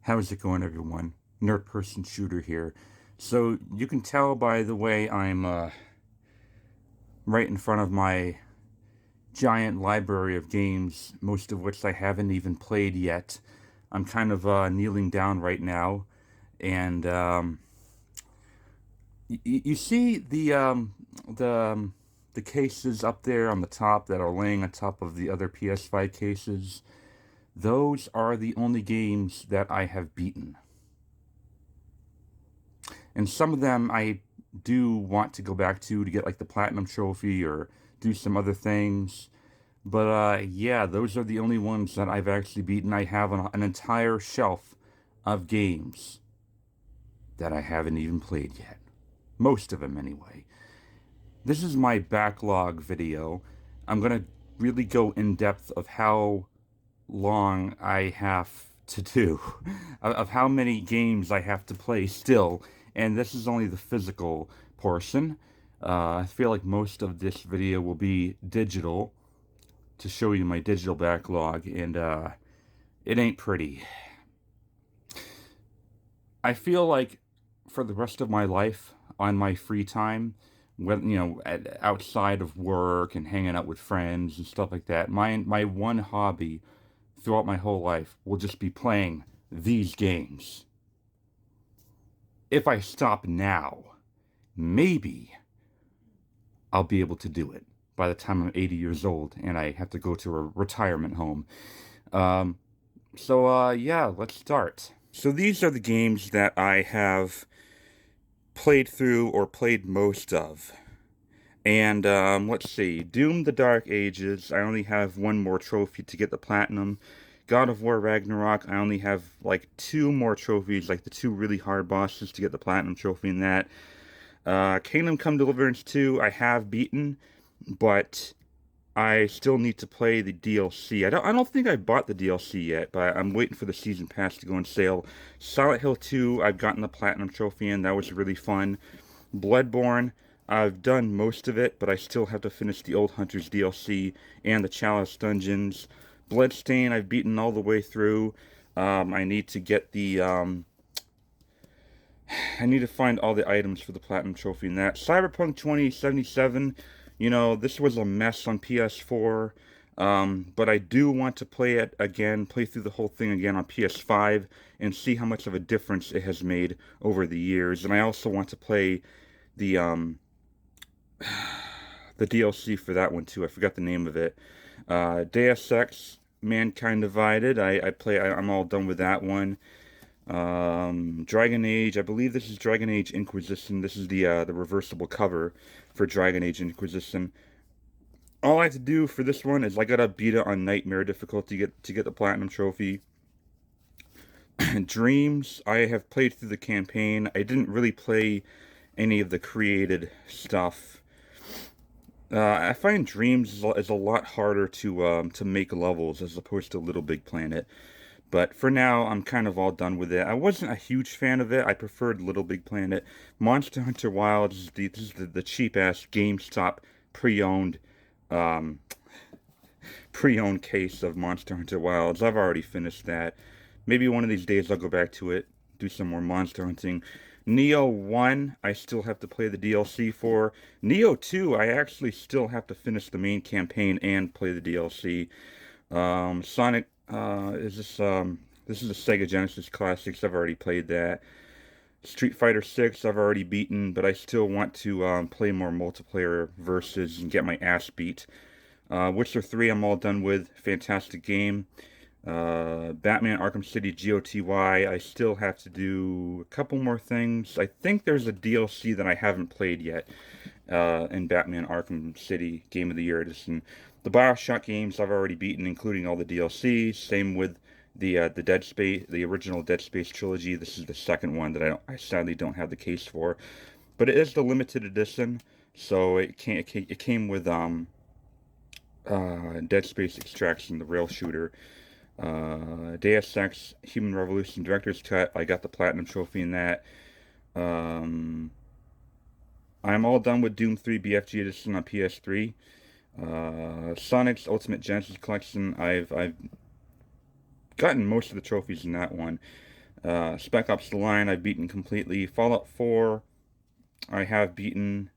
How's it going, everyone? Nerd Person Shooter here. So, you can tell by the way I'm right in front of my giant library of games, most of which I haven't even played yet. I'm kind of kneeling down right now, and you see the cases up there on the top that are laying on top of the other PS5 cases. Those are the only games that I have beaten. And some of them I do want to go back to get like the platinum trophy or do some other things. But yeah, those are the only ones that I've actually beaten. I have an entire shelf of games that I haven't even played yet. Most of them, anyway. This is my backlog video. I'm going to really go in depth of how long I have to do, of how many games I have to play still, and this is only the physical portion. I feel like most of this video will be digital to show you my digital backlog, and it ain't pretty. I feel like for the rest of my life, on my free time, when outside of work and hanging out with friends and stuff like that, my one hobby throughout my whole life will just be playing these games. If I stop now, maybe I'll be able to do it by the time I'm 80 years old and I have to go to a retirement home. Yeah, let's start. So these are the games that I have played through or played most of. And let's see, Doom the Dark Ages, I only have one more trophy to get the platinum. God of War Ragnarok, I only have like two more trophies, like the two really hard bosses to get the platinum trophy in that. Kingdom Come Deliverance 2, I have beaten, but I still need to play the DLC. I don't think I bought the DLC yet, but I'm waiting for the season pass to go on sale. Silent Hill 2, I've gotten the platinum trophy in, that was really fun. Bloodborne, I've done most of it, but I still have to finish the Old Hunters DLC and the Chalice Dungeons. Bloodstain, I've beaten all the way through. I need to get the, I need to find all the items for the Platinum Trophy in that. Cyberpunk 2077, this was a mess on PS4, but I do want to play it again, play through the whole thing again on PS5, and see how much of a difference it has made over the years. And I also want to play the, the DLC for that one too. I forgot the name of it. Deus Ex, Mankind Divided. I'm all done with that one. Dragon Age. I believe this is Dragon Age Inquisition. This is the reversible cover for Dragon Age Inquisition. All I have to do for this one is I gotta beat it on Nightmare difficulty to get the platinum trophy. Dreams. I have played through the campaign. I didn't really play any of the created stuff. I find Dreams is a lot harder to make levels as opposed to Little Big Planet. But for now, I'm kind of all done with it. I wasn't a huge fan of it. I preferred Little Big Planet. Monster Hunter Wilds, this is the cheap-ass GameStop pre-owned um, pre-owned case of Monster Hunter Wilds. I've already finished that. Maybe one of these days I'll go back to it, do some more monster hunting. Neo 1, I still have to play the DLC for. Neo 2, I actually still have to finish the main campaign and play the DLC. Sonic, this is a Sega Genesis Classics, I've already played that. Street Fighter 6, I've already beaten, but I still want to play more multiplayer versus and get my ass beat. Witcher 3, I'm all done with. Fantastic game. Batman Arkham City GOTY, I still have to do a couple more things. I think there's a DLC that I haven't played yet in Batman Arkham City Game of the Year Edition. The Bioshock games I've already beaten, including all the DLCs. Same with the Dead Space, the original Dead Space trilogy. This is the second one that I sadly don't have the case for, but it is the limited edition, so it came with Dead Space Extraction, the rail shooter. Deus Ex Human Revolution Director's Cut, I got the Platinum Trophy in that. I'm all done with Doom 3 BFG Edition on PS3. Sonic's Ultimate Genesis Collection, I've gotten most of the trophies in that one. Spec Ops: The Line I've beaten completely. Fallout 4 I have beaten.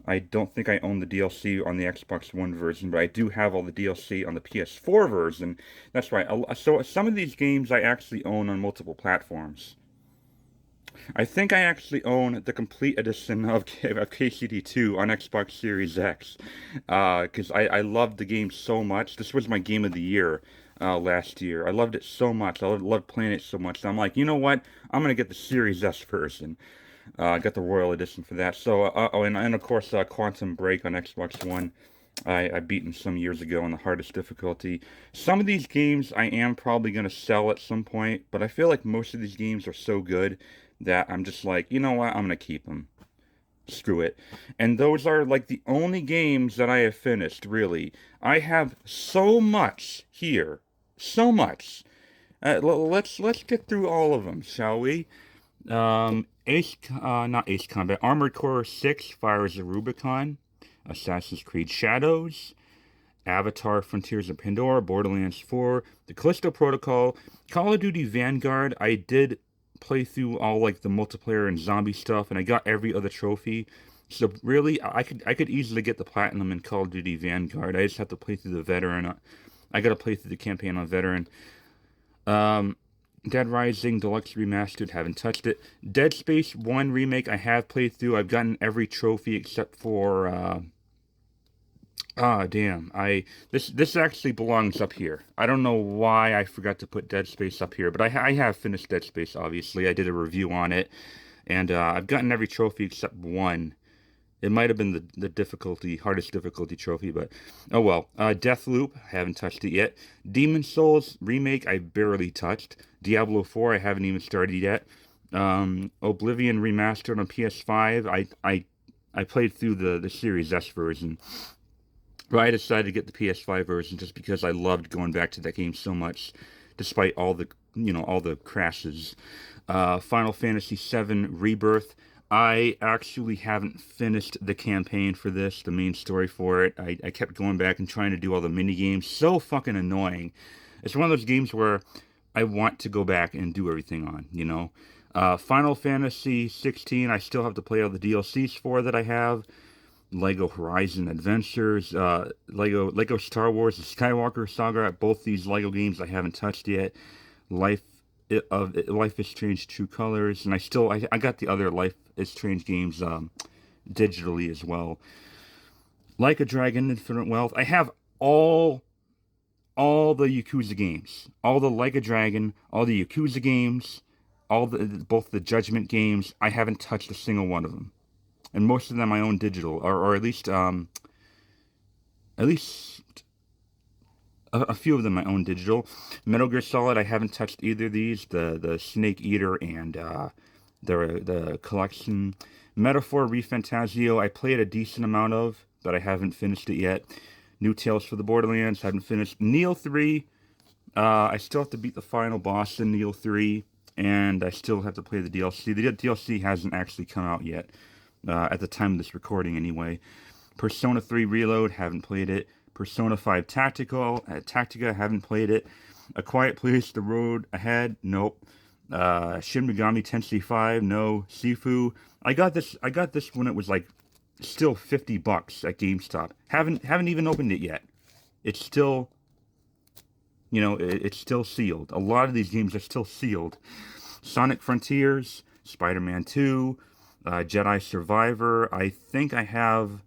I don't think I own the DLC on the Xbox One version, but I do have all the DLC on the PS4 version. That's right. So some of these games I actually own on multiple platforms. I think I actually own the complete edition of KCD2 on Xbox Series X, because I loved the game so much. This was my game of the year last year. I loved it so much. I loved playing it so much. So I'm like, you know what? I'm gonna get the Series S version. I got the Royal Edition for that. So, and of course, Quantum Break on Xbox One. I beaten some years ago on the hardest difficulty. Some of these games I am probably going to sell at some point, but I feel like most of these games are so good that I'm just like, you know what, I'm going to keep them. Screw it. And those are like the only games that I have finished, really. I have so much here. So much. Let's get through all of them, shall we? Not Ace Combat. Armored Core 6, Fires of Rubicon. Assassin's Creed Shadows, Avatar Frontiers of Pandora, Borderlands 4, The Callisto Protocol, Call of Duty Vanguard. I did play through all like the multiplayer and zombie stuff, and I got every other trophy. So really, I could easily get the platinum in Call of Duty Vanguard. I just have to play through the veteran. I got to play through the campaign on veteran. Um, Dead Rising Deluxe Remastered, haven't touched it. Dead Space 1 Remake, I have played through. I've gotten every trophy except for damn. This actually belongs up here. I don't know why I forgot to put Dead Space up here, but I have finished Dead Space, obviously. I did a review on it, and I've gotten every trophy except one. It might have been the hardest difficulty trophy, but oh well. Deathloop, I haven't touched it yet. Demon Souls Remake, I barely touched. Diablo 4, I haven't even started yet. Oblivion Remastered on PS5, I played through the Series S version. But I decided to get the PS5 version just because I loved going back to that game so much, despite all the crashes. Final Fantasy VII Rebirth. I actually haven't finished the campaign for this, the main story for it. I kept going back and trying to do all the mini games. So fucking annoying. It's one of those games where I want to go back and do everything on. Final Fantasy 16. I still have to play all the DLCs for that I have. Lego Horizon Adventures, Lego Star Wars, the Skywalker Saga. Both these Lego games I haven't touched yet. Life is Strange True Colors, and I got the other Life is Strange games digitally as well. Like a Dragon, Infinite Wealth. I have all the Yakuza games, all the Like a Dragon, all the Yakuza games, both the Judgment games. I haven't touched a single one of them. And most of them I own digital, or at least a few of them I own digital. Metal Gear Solid, I haven't touched either of these. The Snake Eater and the collection. Metaphor ReFantazio, I played a decent amount of, but I haven't finished it yet. New Tales for the Borderlands, haven't finished. Neo 3, I still have to beat the final boss in Neo 3, and I still have to play the DLC. The DLC hasn't actually come out yet. At the time of this recording anyway. Persona 3 Reload, haven't played it. Persona 5 Tactica, haven't played it. A Quiet Place, The Road Ahead, nope. Shin Megami Tensei 5, no. Sifu, I got this when it was like still $50 at GameStop. Haven't even opened it yet. It's still, it's still sealed. A lot of these games are still sealed. Sonic Frontiers, Spider-Man 2, Jedi Survivor. I think I have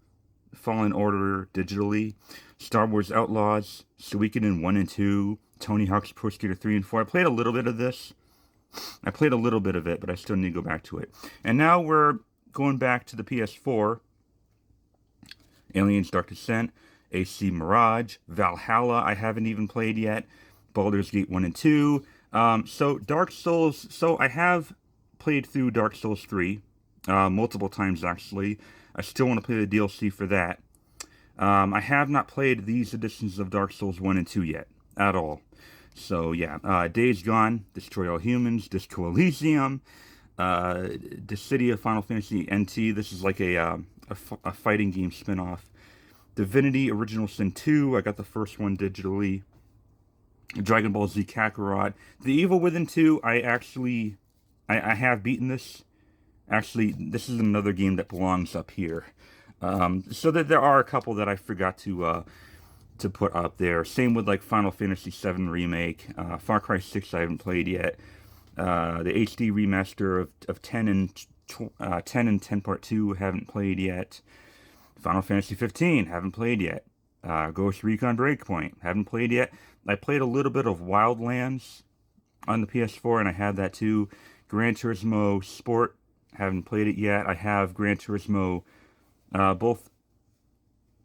Fallen Order digitally. Star Wars Outlaws, Suikoden 1 and 2, Tony Hawk's Pro Skater 3 and 4. I played a little bit of this. I played a little bit of it, but I still need to go back to it. And now we're going back to the PS4. Aliens Dark Descent, AC Mirage, Valhalla, I haven't even played yet. Baldur's Gate 1 and 2. So Dark Souls, so I have played through Dark Souls 3 multiple times actually. I still want to play the DLC for that. I have not played these editions of Dark Souls 1 and 2 yet, at all. So yeah, Days Gone, Destroy All Humans, Disco Elysium, Dissidia Final Fantasy NT. This is like a fighting game spin-off. Divinity Original Sin 2, I got the first one digitally. Dragon Ball Z Kakarot. The Evil Within 2, I have beaten this. Actually, this is another game that belongs up here. So that there are a couple that I forgot to put up there. Same with like Final Fantasy VII Remake, Far Cry 6 I haven't played yet. The HD remaster of 10 and 10 and 10 Part 2 haven't played yet. Final Fantasy 15 haven't played yet. Ghost Recon Breakpoint haven't played yet. I played a little bit of Wildlands on the PS4 and I had that too. Gran Turismo Sport haven't played it yet. I have Gran Turismo both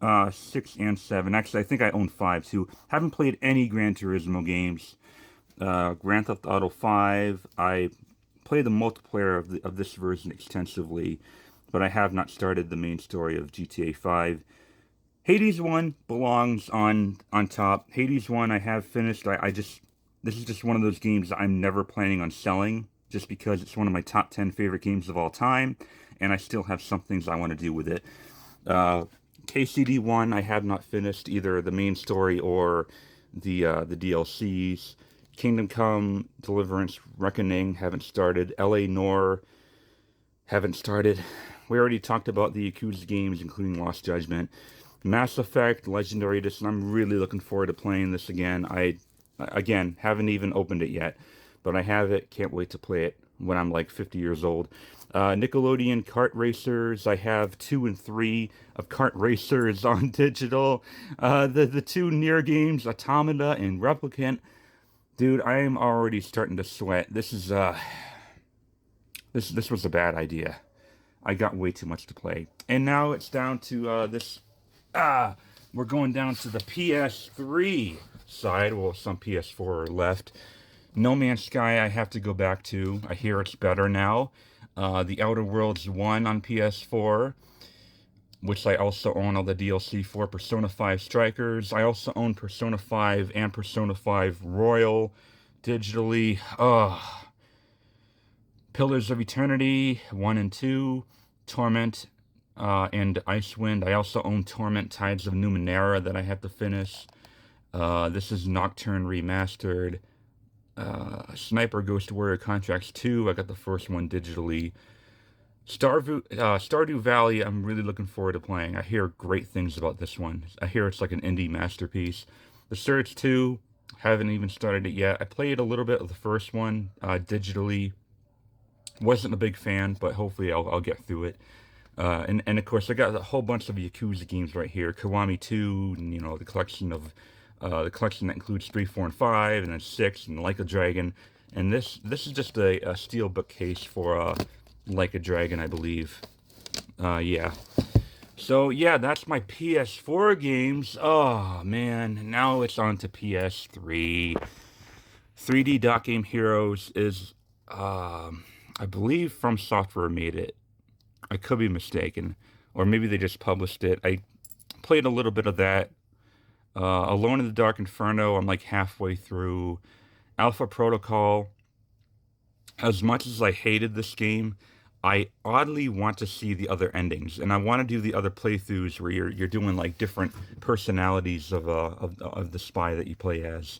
6 and 7. Actually, I think I own 5 too. Haven't played any Gran Turismo games. Grand Theft Auto 5, I played the multiplayer of this version extensively, but I have not started the main story of GTA 5. Hades 1 belongs on top. Hades 1 I have finished. This is just one of those games that I'm never planning on selling, just because it's one of my top 10 favorite games of all time, and I still have some things I want to do with it. KCD 1 I have not finished either the main story or the DLCs. Kingdom Come, Deliverance, Reckoning haven't started. LA Noire haven't started. We already talked about the Yakuza games, including Lost Judgment. Mass Effect, Legendary Edition. I'm really looking forward to playing this again. Again, haven't even opened it yet, but I have it. Can't wait to play it when I'm like 50 years old. Nickelodeon Kart Racers. I have 2 and 3 of Kart Racers on digital. The two Nier games, Automata and Replicant. Dude, I am already starting to sweat. This was a bad idea. I got way too much to play. And now it's down to this. We're going down to the PS3 side. Well, some PS4 are left. No Man's Sky I have to go back to. I hear it's better now. The Outer Worlds 1 on PS4, which I also own all the DLC for. Persona 5 Strikers. I also own Persona 5 and Persona 5 Royal digitally. Pillars of Eternity 1 and 2. Torment and Icewind. I also own Torment Tides of Numenera that I have to finish. This is Nocturne Remastered. Sniper Ghost Warrior Contracts 2. I got the first one digitally. Stardew Valley, I'm really looking forward to playing. I hear great things about this one. I hear it's like an indie masterpiece. The Surge 2, haven't even started it yet. I played a little bit of the first one digitally. Wasn't a big fan, but hopefully I'll get through it. And of course, I got a whole bunch of Yakuza games right here. Kiwami 2, and, you know, the collection that includes 3, 4, and 5, and then 6, and Like a Dragon. And this is just a steel bookcase for Like a Dragon, I believe. Yeah. So, yeah, that's my PS4 games. Oh, man. Now it's on to PS3. 3D Dot Game Heroes is, I believe From Software made it. I could be mistaken. Or maybe they just published it. I played a little bit of that. Alone in the Dark Inferno, I'm like halfway through. Alpha Protocol. As much as I hated this game, I oddly want to see the other endings, and I want to do the other playthroughs where you're doing like different personalities of the spy that you play as.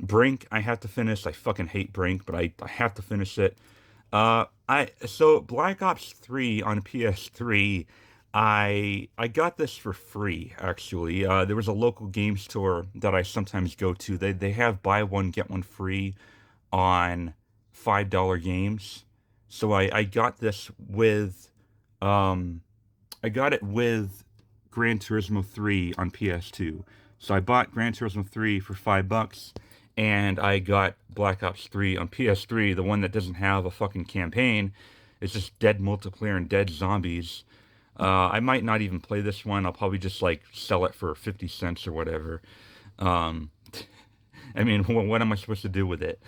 Brink, I have to finish. I fucking hate Brink, but I have to finish it. So Black Ops 3 on PS3, I got this for free actually. There was a local game store that I sometimes go to. They have buy one get one free on $5 games. So I got this with I got it with Gran Turismo 3 on PS2. So I bought Gran Turismo 3 for $5 and I got Black Ops 3 on PS3, the one that doesn't have a fucking campaign. It's just dead multiplayer and dead zombies. I might not even play this one. I'll probably just like sell it for 50 cents or whatever. I mean, what am I supposed to do with it?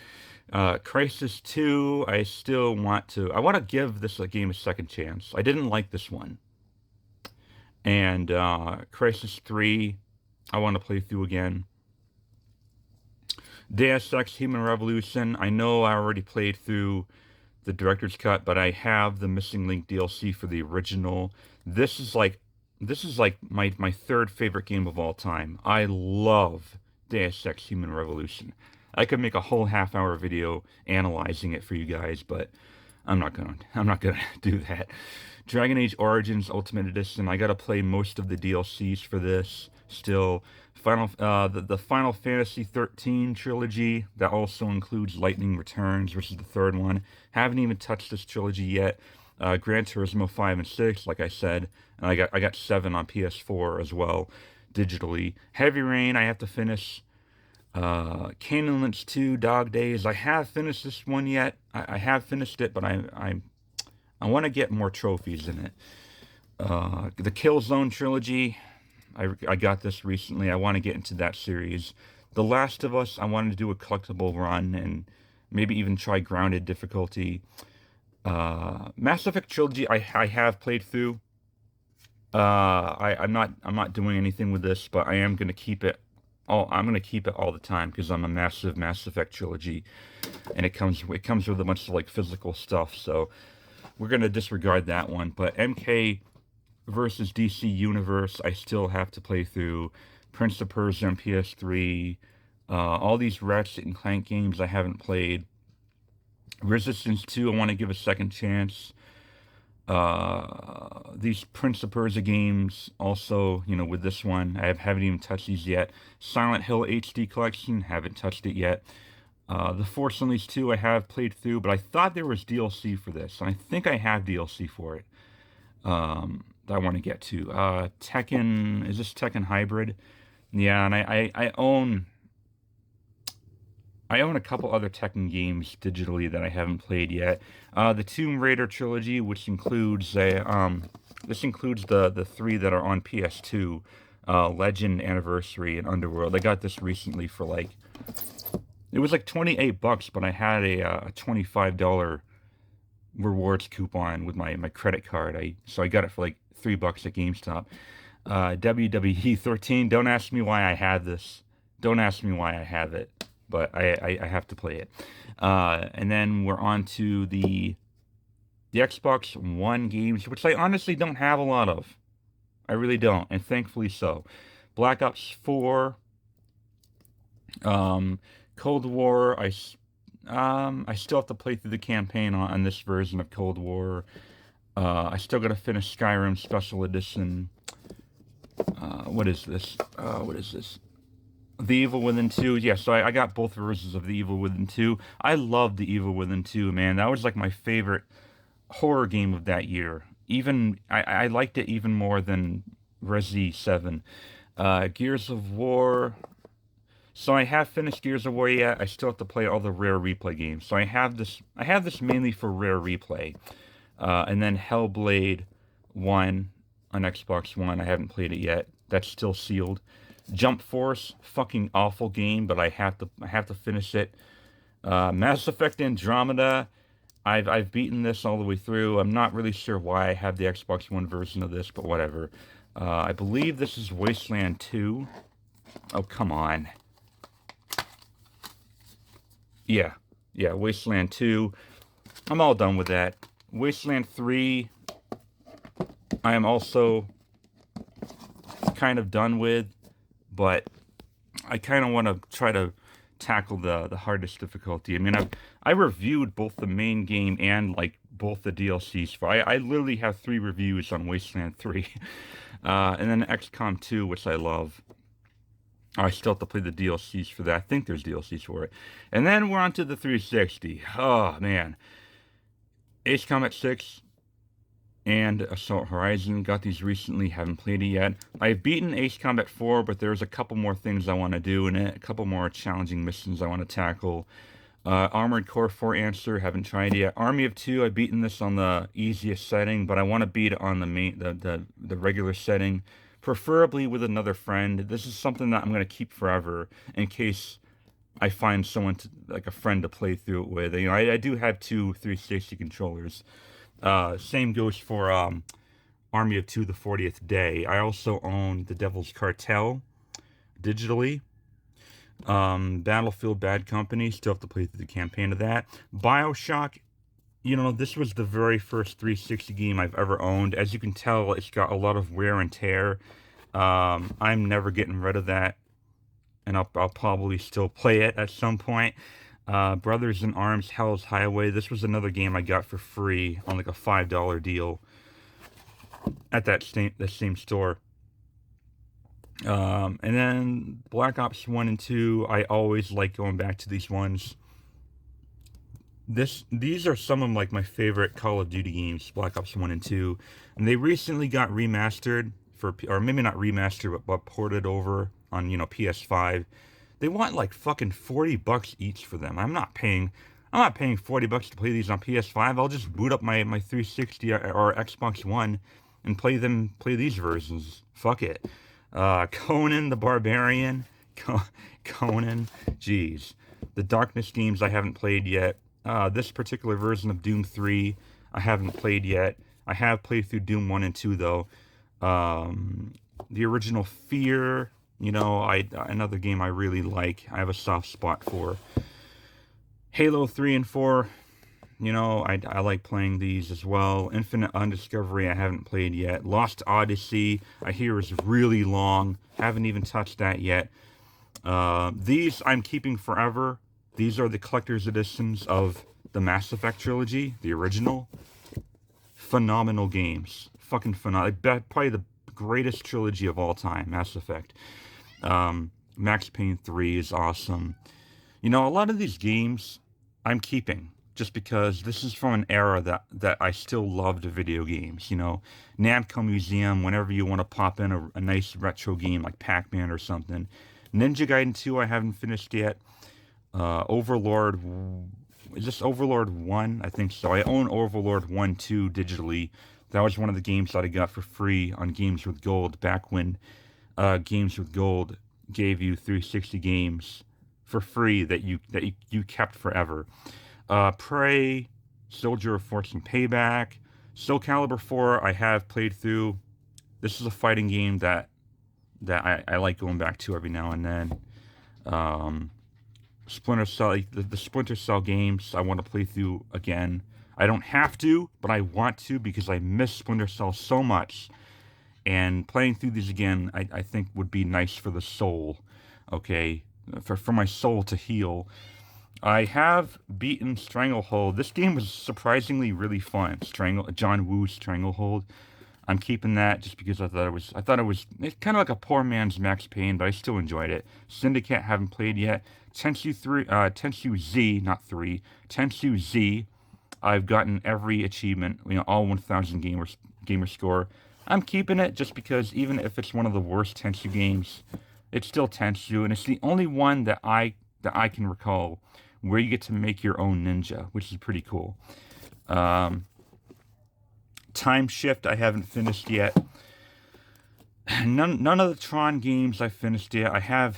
Crisis 2, I want to give this game a second chance. I didn't like this one. And Crisis 3, I want to play through again. Deus Ex Human Revolution, I know I already played through the director's cut, but I have the Missing Link DLC for the original. This is like my third favorite game of all time. I love Deus Ex Human Revolution. I could make a whole half-hour video analyzing it for you guys, but I'm not gonna do that. Dragon Age Origins Ultimate Edition. I gotta play most of the DLCs for this still. The Final Fantasy 13 trilogy that also includes Lightning Returns, which is the third one. Haven't even touched this trilogy yet. Gran Turismo 5 and 6, like I said, and I got 7 on PS4 as well, digitally. Heavy Rain, I have to finish. Canyon Lynch 2, Dog Days. I have finished this one yet. I have finished it, but I want to get more trophies in it. The Killzone trilogy. I got this recently. I want to get into that series. The Last of Us, I wanted to do a collectible run and maybe even try grounded difficulty. Mass Effect trilogy, I have played through. I'm not doing anything with this, but I am gonna keep it. I'm gonna keep it all the time because I'm a massive Mass Effect trilogy, and it comes with a bunch of like physical stuff. So we're gonna disregard that one. But MK versus DC Universe, I still have to play through. Prince of Persia on PS3. All these Ratchet and Clank games I haven't played. Resistance 2, I want to give a second chance. These Prince of Persia games, also, with this one, I haven't even touched these yet. Silent Hill HD Collection, haven't touched it yet. The Force Unleashed 2, I have played through, but I thought there was DLC for this, and I think I have DLC for it. That I want to get to. Tekken, is this Tekken Hybrid? Yeah, and I own a couple other Tekken games digitally that I haven't played yet. The Tomb Raider trilogy, which includes this includes the 3 that are on PS2, Legend, Anniversary, and Underworld. I got this recently for it was like $28, but I had a $25 rewards coupon with my credit card. So I got it for like $3 at GameStop. WWE 13. Don't ask me why I had this. Don't ask me why I have it. But I have to play it. And then we're on to the Xbox One games, which I honestly don't have a lot of. I really don't, and thankfully so. Black Ops 4, Cold War. I still have to play through the campaign on this version of Cold War. I still got to finish Skyrim Special Edition. What is this? The Evil Within 2, yeah, so I got both versions of The Evil Within 2. I loved The Evil Within 2, man. That was like my favorite horror game of that year. I liked it even more than Resi 7. Gears of War. So I have finished Gears of War yet. I still have to play all the Rare Replay games. So I have this mainly for Rare Replay. And then Hellblade 1 on Xbox One. I haven't played it yet. That's still sealed. Jump Force, fucking awful game, but I have to finish it. Mass Effect Andromeda, I've beaten this all the way through. I'm not really sure why I have the Xbox One version of this, but whatever. I believe this is Wasteland 2. Oh, come on. Yeah, Wasteland 2. I'm all done with that. Wasteland 3, I am also kind of done with. But I kind of want to try to tackle the hardest difficulty. I mean, I reviewed both the main game and both the DLCs for. I literally have 3 reviews on Wasteland 3, and then XCOM 2, which I love. I still have to play the DLCs for that. I think there's DLCs for it. And then we're on to the 360. Oh man, Ace Combat 6. And Assault Horizon, got these recently, haven't played it yet. I've beaten Ace Combat 4, but there's a couple more things I want to do in it, a couple more challenging missions I want to tackle. Armored Core 4 Answer, haven't tried it yet. Army of 2, I've beaten this on the easiest setting, but I want to beat it on the regular setting, preferably with another friend. This is something that I'm going to keep forever in case I find someone, like a friend to play through it with. I do have 2 360 controllers. Same goes for Army of 2, the 40th Day. I also own The Devil's Cartel digitally. Battlefield Bad Company, still have to play through the campaign of that. BioShock, this was the very first 360 game I've ever owned. As you can tell, it's got a lot of wear and tear. I'm never getting rid of that. and I'll probably still play it at some point. Brothers in Arms, Hell's Highway. This was another game I got for free on like a $5 deal at the same store. And then Black Ops 1 and 2, I always like going back to these ones. These are some of like my favorite Call of Duty games, Black Ops 1 and 2. And they recently got remastered or maybe not remastered, but ported over on, PS5. They want like fucking $40 each for them. I'm not paying $40 to play these on PS5. I'll just boot up my 360 or Xbox One and play these versions. Fuck it. Conan the Barbarian. Conan. Jeez. The Darkness games I haven't played yet. This particular version of Doom 3 I haven't played yet. I have played through Doom 1 and 2 though. The original Fear, another game I really like. I have a soft spot for. Halo 3 and 4, I like playing these as well. Infinite Undiscovery I haven't played yet. Lost Odyssey I hear is really long. Haven't even touched that yet. These I'm keeping forever. These are the collector's editions of the Mass Effect trilogy, the original. Phenomenal games. Fucking phenomenal. Probably the greatest trilogy of all time, Mass Effect. Max Payne 3 is awesome. A lot of these games I'm keeping just because this is from an era that I still loved video games. Namco Museum, whenever you want to pop in a nice retro game like Pac-Man or something. Ninja Gaiden 2 I haven't finished yet. Overlord, is this Overlord 1? I think so. I own Overlord 1, 2 digitally. That was one of the games that I got for free on Games with Gold back when Games with Gold gave you 360 games for free that you kept forever. Prey, Soldier of Fortune Payback, Soul Calibur 4 I have played through. This is a fighting game that I like going back to every now and then. Splinter Cell, the Splinter Cell games I want to play through again. I don't have to, but I want to because I miss Splinter Cell so much. And playing through these again, I think would be nice for the soul. Okay, for my soul to heal. I have beaten Stranglehold. This game was surprisingly really fun. John Woo's Stranglehold. I'm keeping that just because I thought it was it's kind of like a poor man's Max Payne, but I still enjoyed it. Syndicate haven't played yet. Tensu Z, not 3. Tensu Z, I've gotten every achievement, all 1,000 gamer score. I'm keeping it just because even if it's one of the worst Tensu games, it's still Tensu, and it's the only one that I can recall where you get to make your own ninja, which is pretty cool. Time Shift I haven't finished yet. None of the Tron games I finished yet. I have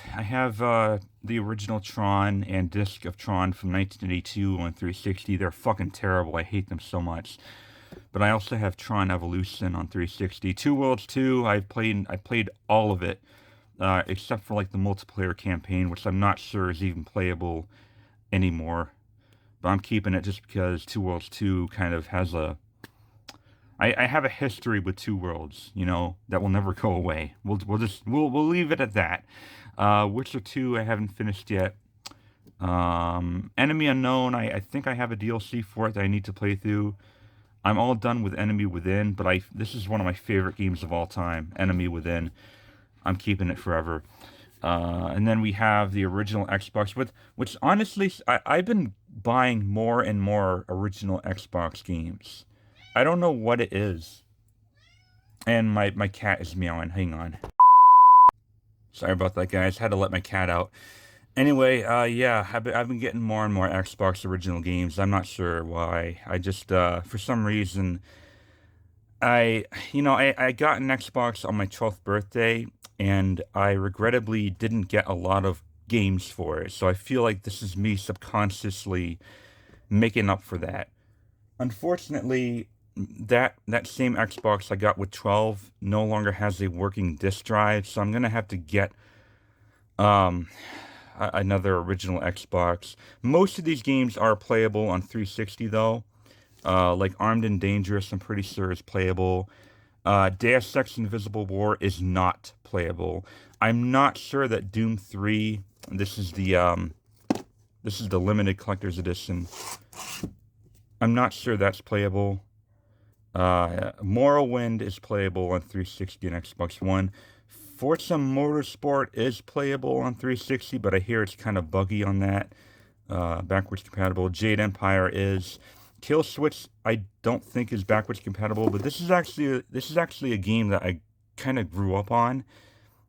the original Tron and Disc of Tron from 1982 on 360. They're fucking terrible. I hate them so much. But I also have Tron Evolution on 360. Two Worlds 2, I played all of it, except for like the multiplayer campaign, which I'm not sure is even playable anymore. But I'm keeping it just because Two Worlds 2 kind of has I have a history with Two Worlds, that will never go away. We'll leave it at that. Witcher 2 I haven't finished yet. Enemy Unknown, I think I have a DLC for it that I need to play through. I'm all done with Enemy Within, but this is one of my favorite games of all time, Enemy Within. I'm keeping it forever. And then we have the original Xbox, which honestly, I've been buying more and more original Xbox games. I don't know what it is. And my cat is meowing. Hang on. Sorry about that, guys. Had to let my cat out. Anyway, yeah, I've been getting more and more Xbox original games. I'm not sure why. I just, for some reason, I got an Xbox on my 12th birthday, and I regrettably didn't get a lot of games for it. So I feel like this is me subconsciously making up for that. Unfortunately, that same Xbox I got with 12 no longer has a working disk drive, so I'm gonna have to get another original Xbox. Most of these games are playable on 360 though. Like Armed and Dangerous, I'm pretty sure is playable. Deus Ex Invisible War is not playable. I'm not sure that Doom 3, this is the limited collector's edition. I'm not sure that's playable. Morrowind is playable on 360 and Xbox One. Forza Motorsport is playable on 360, but I hear it's kind of buggy on that. Backwards compatible. Jade Empire is. Kill Switch I don't think is backwards compatible, but this is actually a game that I kind of grew up on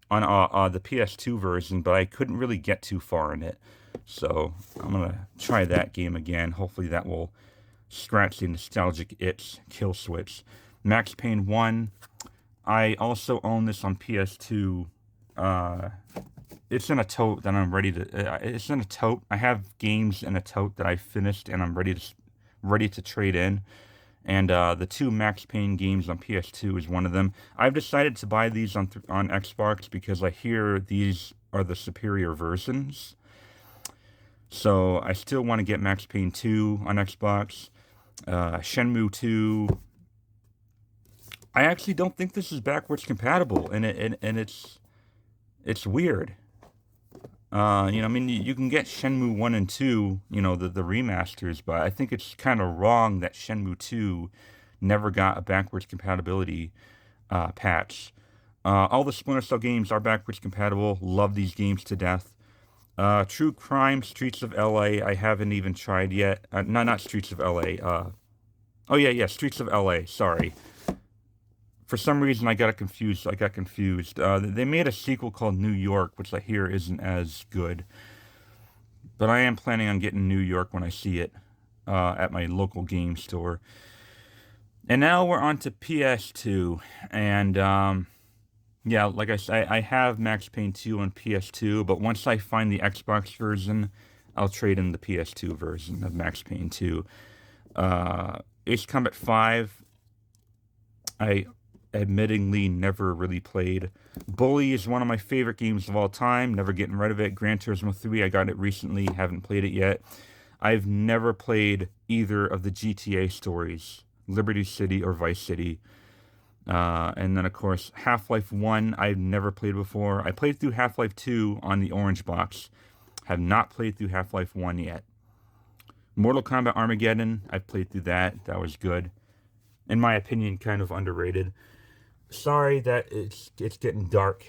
the PS2 version, but I couldn't really get too far in it. So I'm gonna try that game again. Hopefully that will scratch the nostalgic itch. Kill Switch. Max Payne 1. I also own this on PS2. It's in a tote that I'm ready to. It's in a tote. I have games in a tote that I finished and I'm ready to trade in. And the two Max Payne games on PS2 is one of them. I've decided to buy these on Xbox because I hear these are the superior versions. So I still want to get Max Payne 2 on Xbox. Shenmue 2. I actually don't think this is backwards compatible, and it's weird. I mean, you can get Shenmue 1 and 2, the remasters, but I think it's kind of wrong that Shenmue 2 never got a backwards compatibility patch. All the Splinter Cell games are backwards compatible. Love these games to death. True Crime, Streets of LA, I haven't even tried yet. Not Streets of LA. Oh, yeah, Streets of LA, sorry. For some reason, I got confused. They made a sequel called New York, which I hear isn't as good. But I am planning on getting New York when I see it at my local game store. And now we're on to PS2. And, yeah, like I said, I have Max Payne 2 on PS2. But once I find the Xbox version, I'll trade in the PS2 version of Max Payne 2. Ace Combat 5, I admittingly never really played. Bully is one of my favorite games of all time. Never getting rid of it. Gran Turismo 3, I got it recently. Haven't played it yet. I've never played either of the GTA stories. Liberty City or Vice City. And then, of course, Half-Life 1, I've never played before. I played through Half-Life 2 on the Orange Box. Have not played through Half-Life 1 yet. Mortal Kombat Armageddon, I've played through that. That was good. In my opinion, kind of underrated. Sorry that it's getting dark.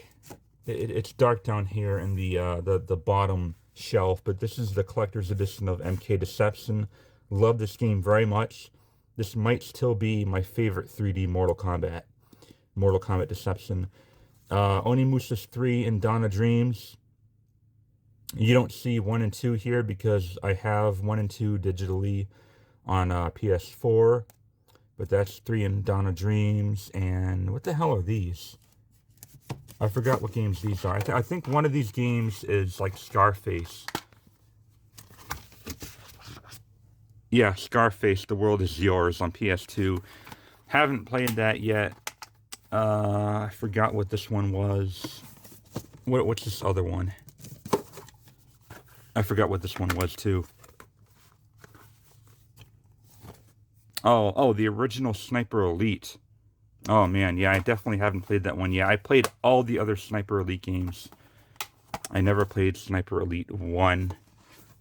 It's dark down here in the bottom shelf, but this is the collector's edition of MK Deception. Love this game very much. This might still be my favorite 3D Mortal Kombat Deception. Onimusha 3 and Dawn of Dreams. You don't see 1 and 2 here because I have 1 and 2 digitally on PS4. But that's 3 and Dawn of Dreams, and what the hell are these? I forgot what games these are. I think one of these games is like Scarface. Yeah, Scarface, The World Is Yours on PS2. Haven't played that yet. I forgot what this one was. What's this other one? I forgot what this one was, too. Oh, the original Sniper Elite. Oh, man, yeah, I definitely haven't played that one yet. I played all the other Sniper Elite games. I never played Sniper Elite 1.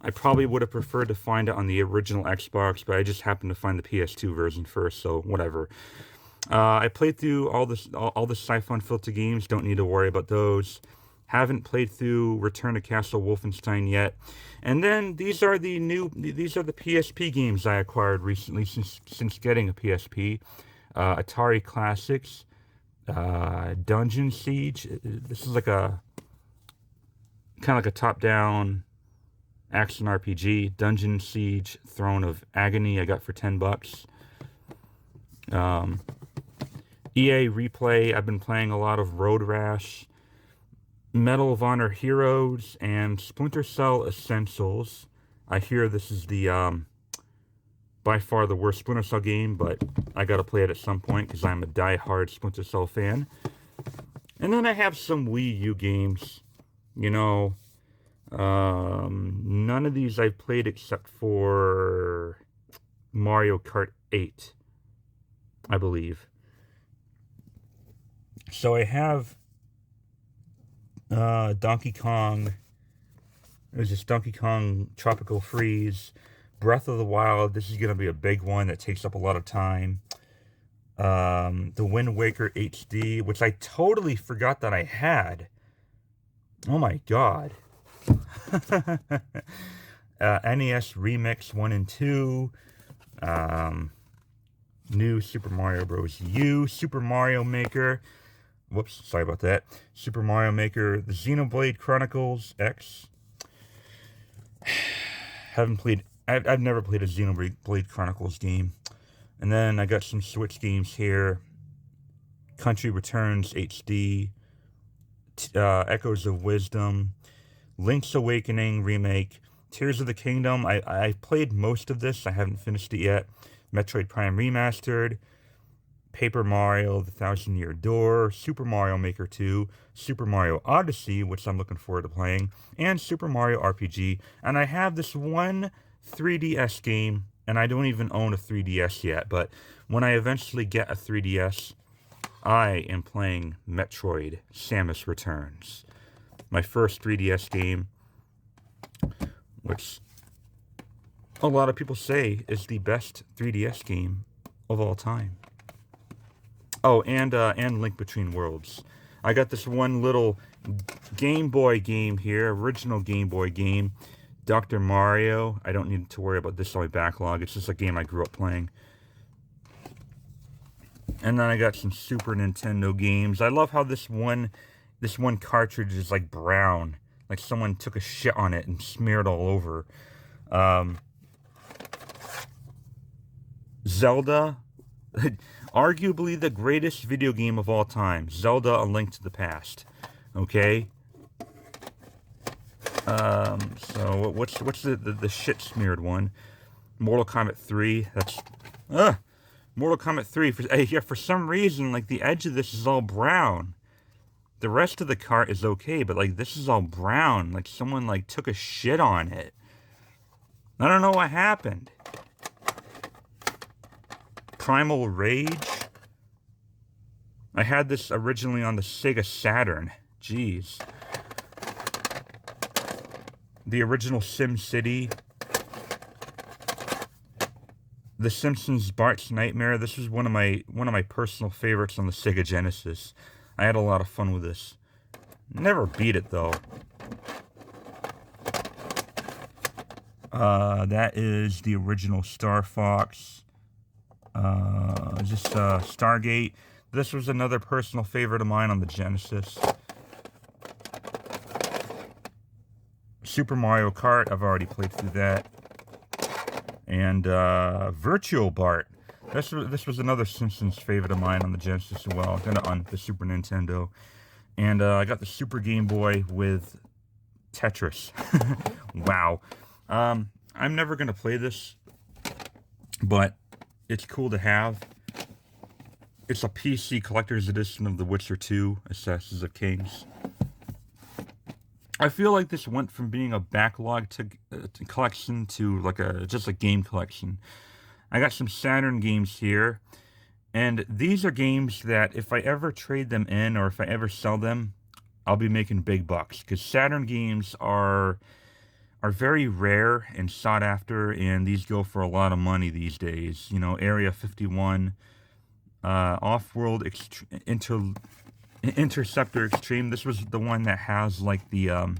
I probably would have preferred to find it on the original Xbox, but I just happened to find the PS2 version first, so whatever. I played through all the Siphon Filter games. Don't need to worry about those. Haven't played through Return to Castle Wolfenstein yet. And then these are the PSP games I acquired recently since getting a PSP. Atari Classics, Dungeon Siege. This is like kind of like a top-down action RPG. Dungeon Siege, Throne of Agony. I got for $10. EA Replay. I've been playing a lot of Road Rash. Medal of Honor Heroes and Splinter Cell Essentials. I hear this is the by far the worst Splinter Cell game, but I gotta play it at some point because I'm a die-hard Splinter Cell fan. And then I have some Wii U games. None of these I've played except for Mario Kart 8, I believe. So I have Donkey Kong. There's this Donkey Kong Tropical Freeze, Breath of the Wild. This is going to be a big one that takes up a lot of time. The Wind Waker HD, which I totally forgot that I had. Oh my god. NES Remix 1 and 2. New Super Mario Bros. U. Super Mario Maker. Whoops, sorry about that. Super Mario Maker. The Xenoblade Chronicles X. I've never played a Xenoblade Chronicles game. And then I got some Switch games here. Country Returns HD. Echoes of Wisdom. Link's Awakening Remake. Tears of the Kingdom. I played most of this. I haven't finished it yet. Metroid Prime Remastered. Paper Mario, The Thousand Year Door, Super Mario Maker 2, Super Mario Odyssey, which I'm looking forward to playing, and Super Mario RPG. And I have this one 3DS game, and I don't even own a 3DS yet, but when I eventually get a 3DS, I am playing Metroid Samus Returns. My first 3DS game, which a lot of people say is the best 3DS game of all time. Oh, and Link Between Worlds. I got this one little Game Boy game here, original Game Boy game, Dr. Mario. I don't need to worry about this on my backlog. It's just a game I grew up playing. And then I got some Super Nintendo games. I love how this one cartridge is like brown, like someone took a shit on it and smeared all over. Zelda. Arguably the greatest video game of all time. Zelda: A Link to the Past. Okay? So what's the shit smeared one? Mortal Kombat 3. That's Mortal Kombat 3. For some reason, like, the edge of this is all brown. The rest of the cart is okay, but like this is all brown. Like someone like took a shit on it. I don't know what happened. Primal Rage. I had this originally on the Sega Saturn. Jeez. The original Sim City. The Simpsons Bart's Nightmare. This is one of my personal favorites on the Sega Genesis. I had a lot of fun with this. Never beat it though. That is the original Star Fox. Stargate. This was another personal favorite of mine on the Genesis. Super Mario Kart. I've already played through that. And Virtual Bart. This was another Simpsons favorite of mine on the Genesis as well. Kind of on the Super Nintendo. And I got the Super Game Boy with Tetris. Wow. I'm never going to play this, but it's cool to have. It's a PC collector's edition of The Witcher 2, Assassins of Kings. I feel like this went from being a backlog to collection to like just a game collection. I got some Saturn games here, and these are games that if I ever trade them in or if I ever sell them, I'll be making big bucks, because Saturn games are very rare and sought after, and these go for a lot of money these days. You know, Area 51, Off-World Interceptor Extreme. This was the one that has like the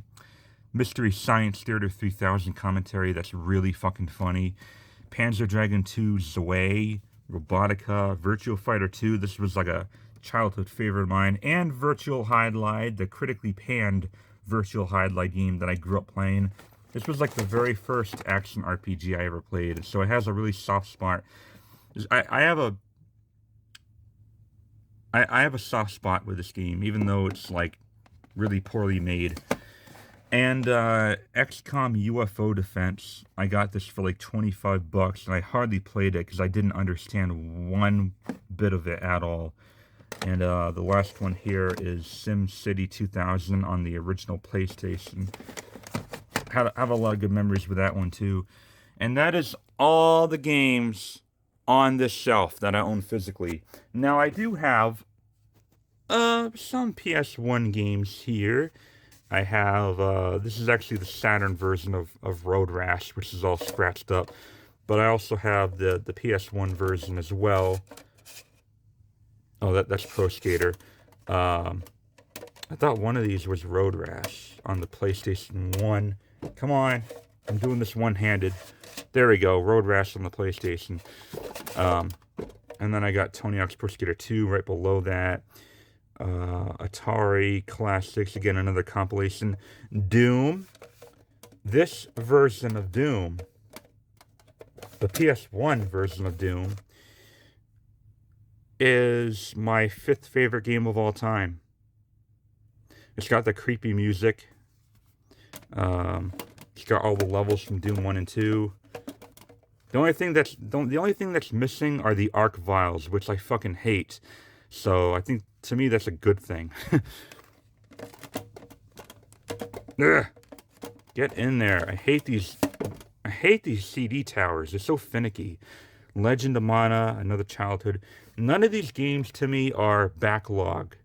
Mystery Science Theater 3000 commentary that's really fucking funny. Panzer Dragoon 2 Zwei, Robotica, Virtua Fighter 2. This was like a childhood favorite of mine. And Virtual Highlight, the critically panned Virtual Highlight game that I grew up playing. This was like the very first action RPG I ever played. So it has a really soft spot. I have a soft spot with this game, even though it's like really poorly made. And XCOM UFO Defense, I got this for like 25 bucks, and I hardly played it because I didn't understand one bit of it at all. And the last one here is SimCity 2000 on the original PlayStation. Have a lot of good memories with that one too. And that is all the games on this shelf that I own physically. Now I do have Some PS1 games here. I have, this is actually the Saturn version of Road Rash, which is all scratched up. But I also have the PS1 version as well. Oh, that's Pro Skater. I thought one of these was Road Rash on the PlayStation 1. Come on. I'm doing this one-handed. There we go. Road Rash on the PlayStation. And then I got Tony Hawk's Pro Skater 2 right below that. Atari Classics, again, another compilation. Doom. This version of Doom, the PS1 version of Doom, is my 5th favorite game of all time. It's got the creepy music. It's got all the levels from Doom 1 and 2. The only thing that's missing are the arc vials, which I fucking hate. So I think, to me, that's a good thing. Ugh. Get in there. I hate these CD towers. They're so finicky. Legend of Mana, another childhood. None of these games to me are Backlog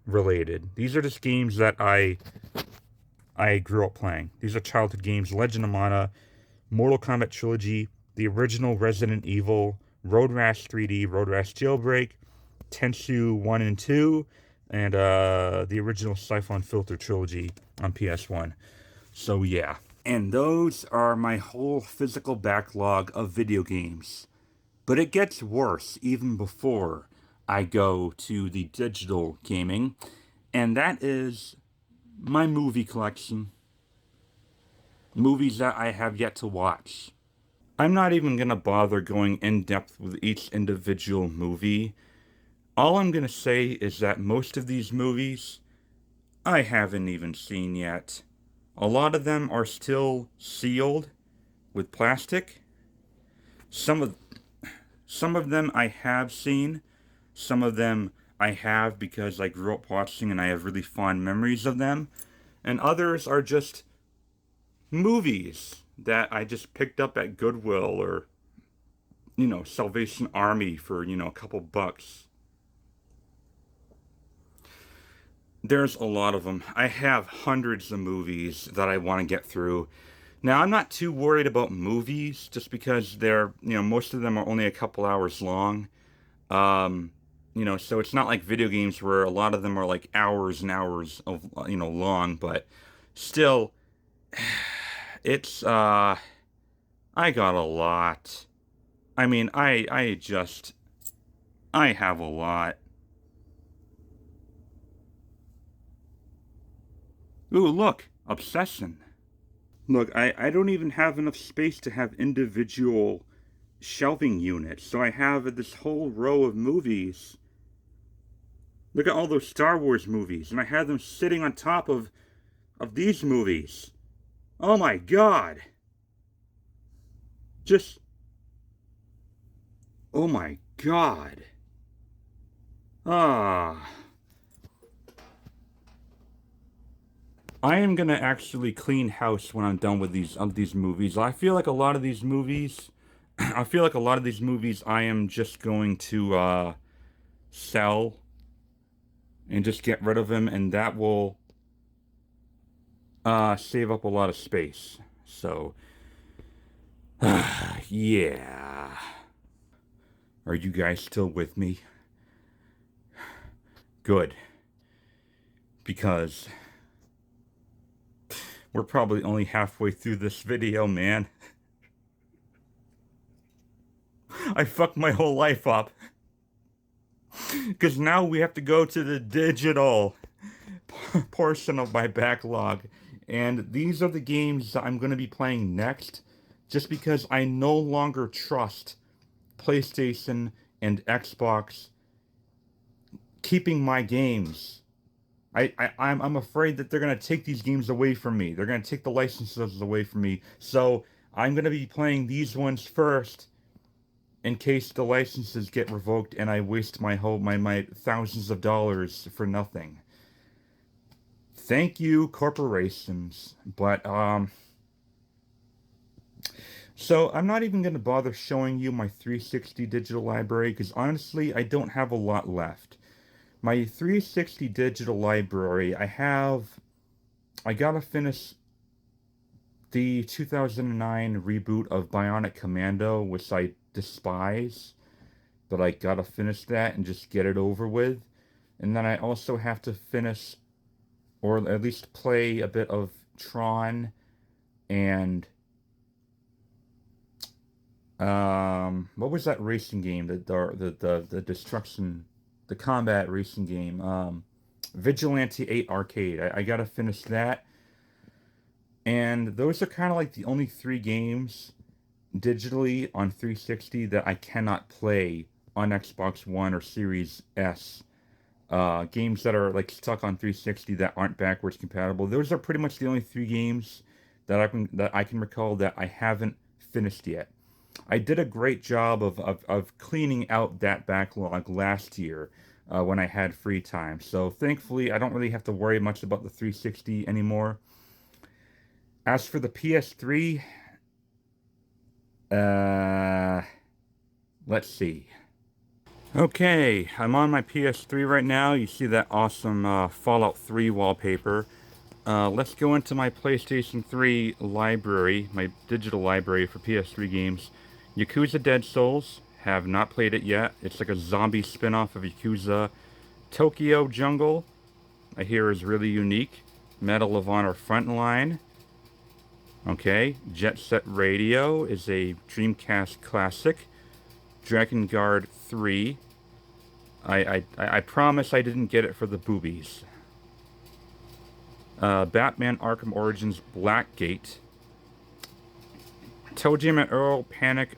related. These are just games that I grew up playing. These are childhood games. Legend of Mana, Mortal Kombat Trilogy, the original Resident Evil, Road Rash 3D, Road Rash Jailbreak, Tenchu 1 and 2, and the original Siphon Filter Trilogy on PS1. So yeah. And those are my whole physical backlog of video games. But it gets worse even before I go to the digital gaming, and that is my movie collection. Movies that I have yet to watch. I'm not even going to bother going in depth with each individual movie. All I'm going to say is that most of these movies I haven't even seen yet. A lot of them are still sealed with plastic. Some of them I have seen. Some of them I have because I grew up watching and I have really fond memories of them. And others are just movies that I just picked up at Goodwill or, Salvation Army for, a couple bucks. There's a lot of them. I have hundreds of movies that I want to get through. Now, I'm not too worried about movies just because they're, most of them are only a couple hours long. So it's not like video games where a lot of them are like hours and hours of, long, but still, it's, I got a lot. I mean, I have a lot. Ooh, look, Obsession. Look, I don't even have enough space to have individual shelving units, so I have this whole row of movies. Look at all those Star Wars movies, and I have them sitting on top of these movies. Oh my god! Oh my god. Ah. I am gonna actually clean house when I'm done with these movies. I feel like a lot of these movies, I am just going to sell and just get rid of them, and that will save up a lot of space. So, yeah. Are you guys still with me? Good. Because we're probably only halfway through this video, man. I fucked my whole life up. Because now we have to go to the digital portion of my backlog. And these are the games that I'm going to be playing next. Just because I no longer trust PlayStation and Xbox keeping my games. I'm afraid that they're going to take these games away from me. They're going to take the licenses away from me. So I'm going to be playing these ones first in case the licenses get revoked and I waste my thousands of dollars for nothing. Thank you, corporations. But, so I'm not even going to bother showing you my 360 digital library because honestly, I don't have a lot left. My 360 digital library, I gotta finish the 2009 reboot of Bionic Commando, which I despise, but I gotta finish that and just get it over with. And then I also have to finish, or at least play a bit of Tron and what was that racing game? The destruction, the combat racing game. Vigilante 8 Arcade. I gotta finish that. And those are kind of like the only three games digitally on 360 that I cannot play on Xbox One or Series S. Games that are like stuck on 360 that aren't backwards compatible. Those are pretty much the only three games that I can recall that I haven't finished yet. I did a great job of cleaning out that backlog last year when I had free time. So thankfully, I don't really have to worry much about the 360 anymore. As for the PS3, uh, let's see. Okay, I'm on my PS3 right now. You see that awesome Fallout 3 wallpaper. Let's go into my PlayStation 3 library, my digital library for PS3 games. Yakuza Dead Souls, have not played it yet. It's like a zombie spin-off of Yakuza. Tokyo Jungle, I hear is really unique. Medal of Honor Frontline. Okay, Jet Set Radio is a Dreamcast classic. Dragon Guard 3. I promise I didn't get it for the boobies. Batman Arkham Origins Blackgate. Toe Jam and Earl Panic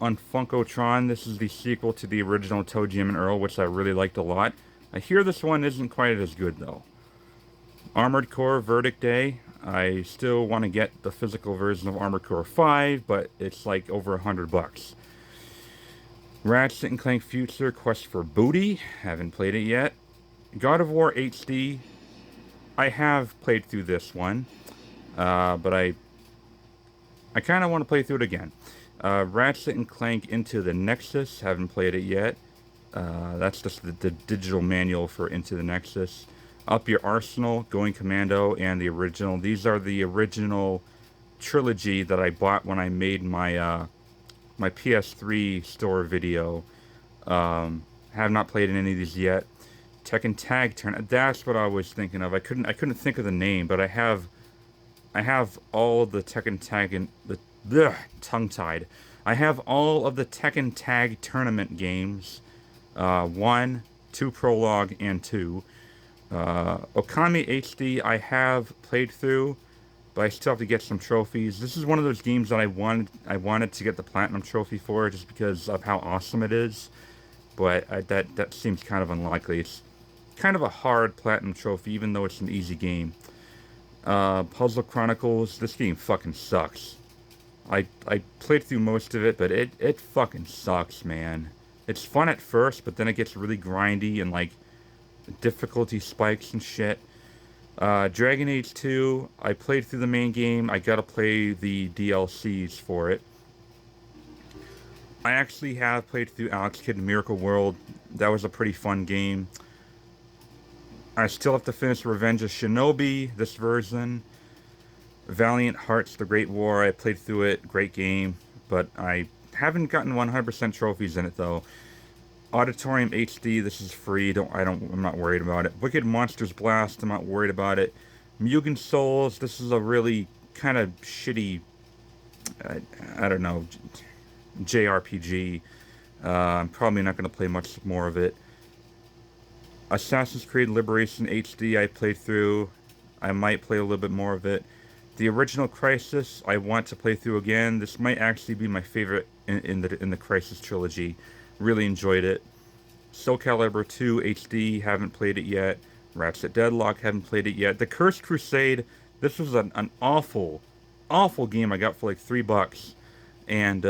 on Funkotron. This is the sequel to the original Toe Jam and Earl, which I really liked a lot. I hear this one isn't quite as good, though. Armored Core Verdict Day. I still want to get the physical version of Armored Core 5, but it's like over $100. Ratchet and Clank Future Quest for Booty. Haven't played it yet. God of War HD. I have played through this one, but I kind of want to play through it again. Ratchet and Clank Into the Nexus. Haven't played it yet. That's just the digital manual for Into the Nexus. Up Your Arsenal, Going Commando, and the original. These are the original trilogy that I bought when I made my my PS3 store video. Have not played in any of these yet. Tekken Tag Tournament. That's what I was thinking of. I couldn't think of the name, but I have all of the Tekken Tag and the tongue tied. I have all of the Tekken Tag Tournament games. 1, 2 Prolong, and 2. Okami HD I have played through, but I still have to get some trophies. This is one of those games that I wanted to get the Platinum Trophy for just because of how awesome it is. But that seems kind of unlikely. It's kind of a hard Platinum Trophy, even though it's an easy game. Puzzle Chronicles. This game fucking sucks. I played through most of it, but it fucking sucks, man. It's fun at first, but then it gets really grindy and like difficulty spikes and shit. Dragon Age 2, I played through the main game. I gotta play the DLCs for it. I actually have played through Alex Kidd Miracle World. That was a pretty fun game. I still have to finish Revenge of Shinobi, this version. Valiant Hearts, The Great War, I played through it. Great game. But I haven't gotten 100% trophies in it, though. Auditorium HD, this is free. I'm not worried about it. Wicked Monsters Blast, I'm not worried about it. Mugen Souls, this is a really kind of shitty, I don't know, JRPG. I'm probably not going to play much more of it. Assassin's Creed Liberation HD, I played through. I might play a little bit more of it. The original Crisis, I want to play through again. This might actually be my favorite in the Crisis trilogy. Really enjoyed it. Soul Calibur 2 HD, haven't played it yet. Ratchet Deadlock, haven't played it yet. The Cursed Crusade, this was an awful, awful game I got for like $3. And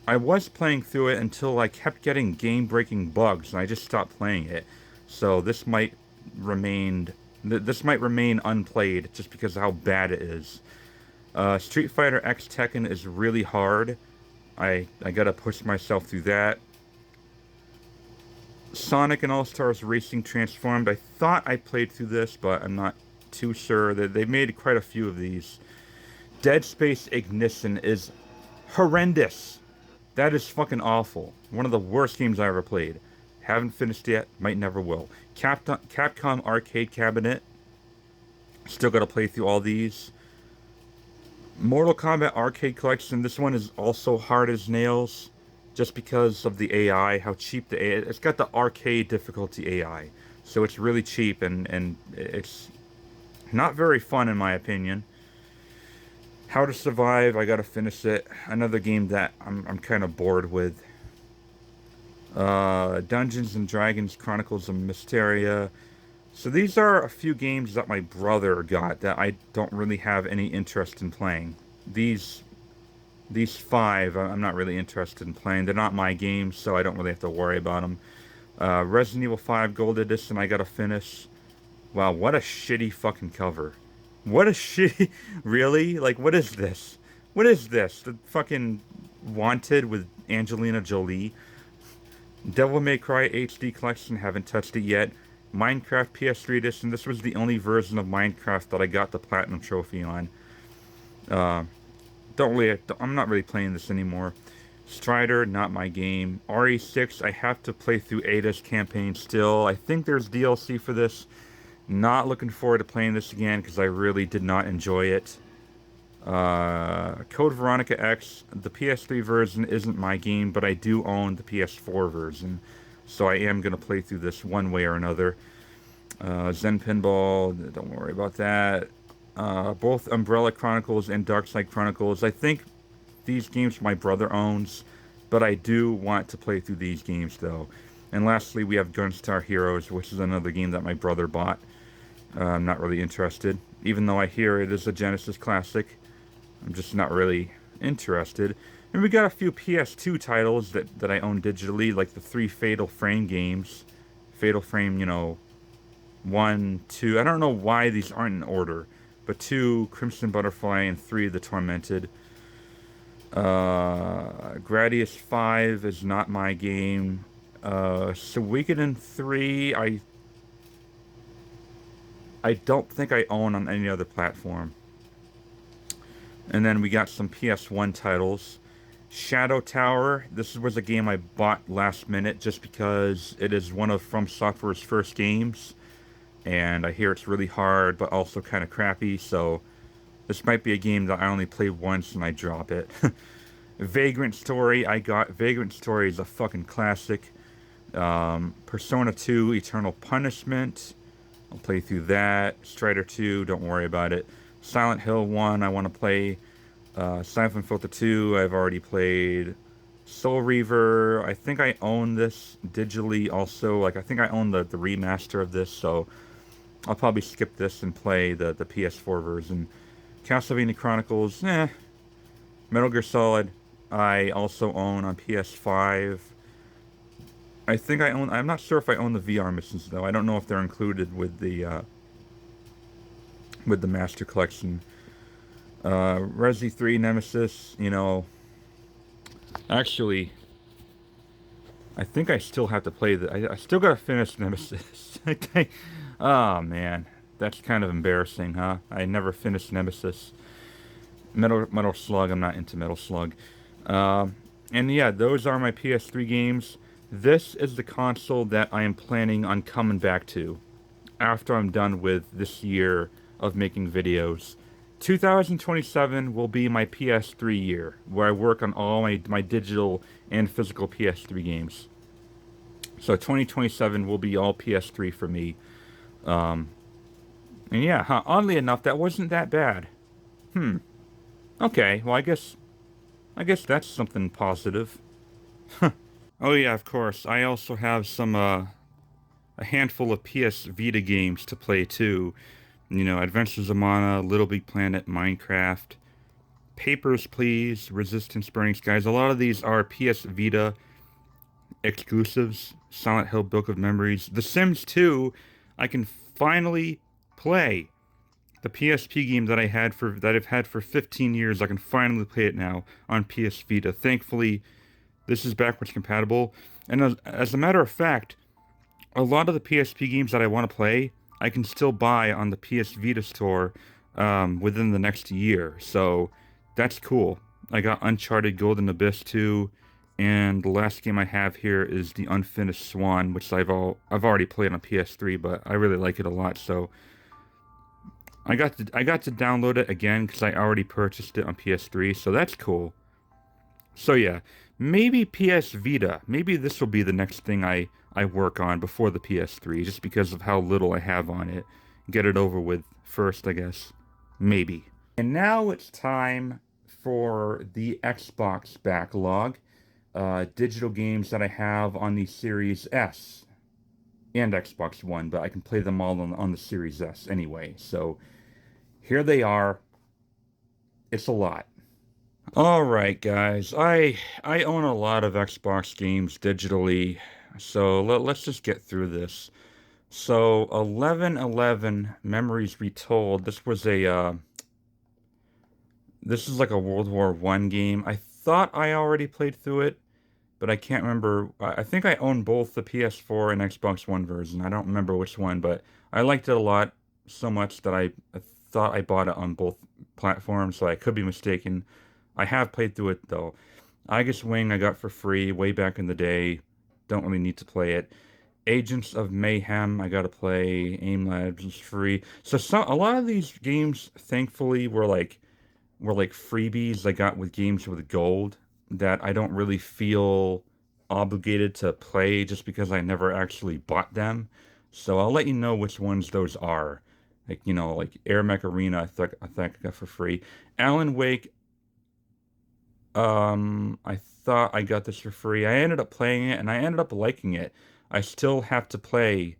I was playing through it until I kept getting game-breaking bugs, and I just stopped playing it. So this might remain unplayed just because of how bad it is. Street Fighter X Tekken is really hard. I gotta push myself through that. Sonic and All-Stars Racing Transformed. I thought I played through this, but I'm not too sure. They made quite a few of these. Dead Space Ignition is horrendous. That is fucking awful. One of the worst games I ever played. Haven't finished yet. Might never will. Capcom Arcade Cabinet. Still got to play through all these. Mortal Kombat Arcade Collection. This one is also hard as nails. Just because of the AI. How cheap the AI. It's got the arcade difficulty AI. So it's really cheap and it's not very fun in my opinion. How to Survive, I gotta finish it. Another game that I'm kind of bored with. Dungeons and Dragons Chronicles of Mysteria. So these are a few games that my brother got that I don't really have any interest in playing. These five, I'm not really interested in playing. They're not my games, so I don't really have to worry about them. Resident Evil 5 Gold Edition, I gotta finish. Wow, what a shitty fucking cover. What a shitty... Really? Like, what is this? What is this? The fucking Wanted with Angelina Jolie? Devil May Cry HD Collection, haven't touched it yet. Minecraft PS3 Edition, this was the only version of Minecraft that I got the Platinum Trophy on. I'm not really playing this anymore. Strider, not my game. RE6, I have to play through Ada's campaign still. I think there's DLC for this. Not looking forward to playing this again because I really did not enjoy it. Code Veronica X, the PS3 version isn't my game, but I do own the PS4 version. So I am going to play through this one way or another. Zen Pinball, don't worry about that. Both Umbrella Chronicles and Darkside Chronicles. I think these games my brother owns, but I do want to play through these games though. And lastly, we have Gunstar Heroes, which is another game that my brother bought. I'm not really interested. Even though I hear it is a Genesis classic, I'm just not really interested. And we got a few PS2 titles that I own digitally, like the 3 Fatal Frame games. Fatal Frame, 1, 2. I don't know why these aren't in order. But 2, Crimson Butterfly, and 3, The Tormented. Gradius 5 is not my game. Suikoden 3, I don't think I own on any other platform. And then we got some PS1 titles. Shadow Tower, this was a game I bought last minute just because it is one of From Software's first games. And I hear it's really hard, but also kind of crappy, so this might be a game that I only play once and I drop it. Vagrant Story, Vagrant Story is a fucking classic. Persona 2, Eternal Punishment. I'll play through that. Strider 2, don't worry about it. Silent Hill 1, I want to play. Siphon Filter 2, I've already played. Soul Reaver, I think I own this digitally also. Like, I think I own the remaster of this, so I'll probably skip this and play the PS4 version. Castlevania Chronicles, Metal Gear Solid, I also own on PS5. I think I own... I'm not sure if I own the VR missions, though. I don't know if they're included with the Master Collection. Resi 3 Nemesis, Actually, I think I still have to play I still gotta finish Nemesis. Okay. Oh, man. That's kind of embarrassing, huh? I never finished Nemesis. Metal Slug, I'm not into Metal Slug. And yeah, those are my PS3 games. This is the console that I am planning on coming back to after I'm done with this year of making videos. 2027 will be my PS3 year, where I work on all my digital and physical PS3 games. So 2027 will be all PS3 for me. And yeah, oddly enough, that wasn't that bad. Okay, well I guess that's something positive. Oh yeah, of course. I also have some a handful of PS Vita games to play too. Adventures of Mana, Little Big Planet, Minecraft, Papers, Please, Resistance, Burning Skies. A lot of these are PS Vita exclusives. Silent Hill, Book of Memories. The Sims 2, I can finally play. The PSP game that I've had for 15 years, I can finally play it now on PS Vita. Thankfully, this is backwards compatible. And as a matter of fact, a lot of the PSP games that I want to play, I can still buy on the PS Vita store within the next year. So that's cool. I got Uncharted Golden Abyss 2, and the last game I have here is the Unfinished Swan, which I've already played on PS3, but I really like it a lot. So I got to download it again because I already purchased it on PS3. So that's cool. So yeah, maybe PS Vita. Maybe this will be the next thing I work on before the PS3, just because of how little I have on it. Get it over with first, I guess. Maybe. And now it's time for the Xbox backlog. Digital games that I have on the Series S and Xbox One, but I can play them all on the Series S anyway. So here they are. It's a lot. All right, guys. I own a lot of Xbox games digitally, so let's just get through this. So 1111 Memories Retold. This is like a World War One game. I thought I already played through it, but I can't remember. I think I own both the PS4 and Xbox One version. I don't remember which one, but I liked it a lot, so much that I thought I bought it on both platforms, so I could be mistaken. I have played through it though. Aegis Wing I got for free way back in the day. Don't really need to play it. Agents of Mayhem I gotta play. Aim Labs is free. So a lot of these games, thankfully, were like freebies I got with games with gold that I don't really feel obligated to play just because I never actually bought them. So I'll let you know which ones those are. Like Air Mech Arena, I think I got for free. Alan Wake, I thought I got this for free. I ended up playing it and I ended up liking it. I still have to play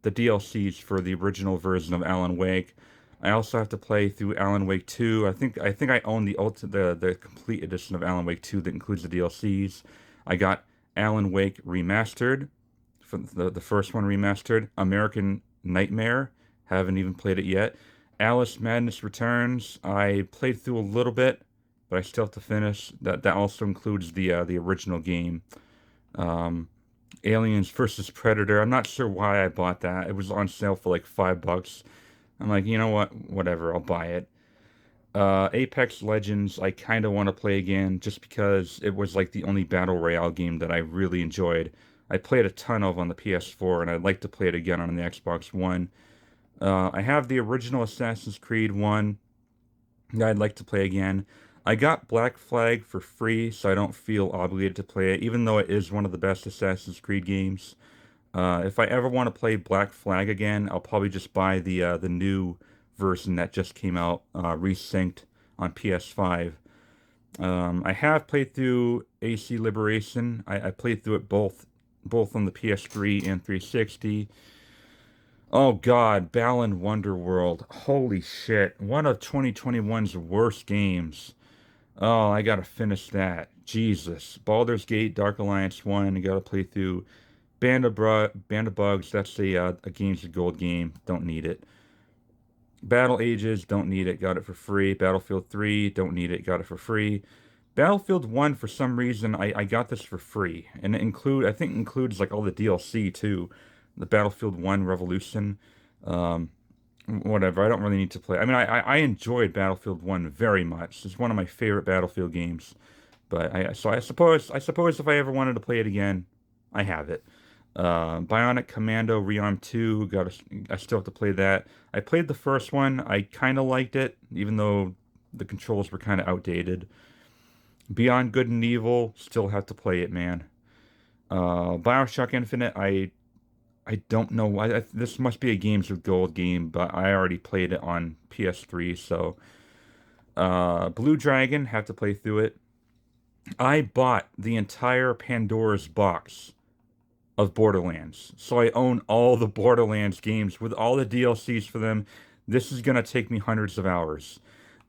the DLCs for the original version of Alan Wake. I also have to play through Alan Wake 2. I think I own the complete edition of Alan Wake 2 that includes the DLCs. I got Alan Wake Remastered, for the first one remastered. American Nightmare, haven't even played it yet. Alice Madness Returns, I played through a little bit, but I still have to finish. That also includes the original game. Um, Aliens versus Predator. I'm not sure why I bought that. It was on sale for like $5. I'm like, you know what? Whatever, I'll buy it. Apex Legends, I kind of want to play again just because it was like the only battle royale game that I really enjoyed. I played a ton of on the PS4, and I'd like to play it again on the Xbox One. I have the original Assassin's Creed 1 that I'd like to play again. I got Black Flag for free, so I don't feel obligated to play it, even though it is one of the best Assassin's Creed games. If I ever want to play Black Flag again, I'll probably just buy the new version that just came out, resynced on PS5. I have played through AC Liberation. I played through it both on the PS3 and 360. Oh God, Balan Wonderworld. Holy shit. One of 2021's worst games. Oh, I gotta finish that. Jesus. Baldur's Gate, Dark Alliance 1, I gotta play through. Band of Bugs, that's a Games of Gold game. Don't need it. Battle Ages, don't need it. Got it for free. Battlefield 3, don't need it. Got it for free. Battlefield 1, for some reason, I got this for free. And I think it includes like all the DLC too. The Battlefield 1 Revolution. Um, Whatever. I don't really need to play. I mean, I enjoyed Battlefield 1 very much. It's one of my favorite Battlefield games. But I suppose if I ever wanted to play it again, I have it. Bionic Commando Rearm 2, I still have to play that. I played the first one. I kind of liked it, even though the controls were kind of outdated. Beyond Good and Evil, still have to play it, man. BioShock Infinite, I don't know why. This must be a Games with Gold game, but I already played it on PS3, so. Blue Dragon, have to play through it. I bought the entire Pandora's box of Borderlands. So I own all the Borderlands games with all the DLCs for them. This is gonna take me hundreds of hours.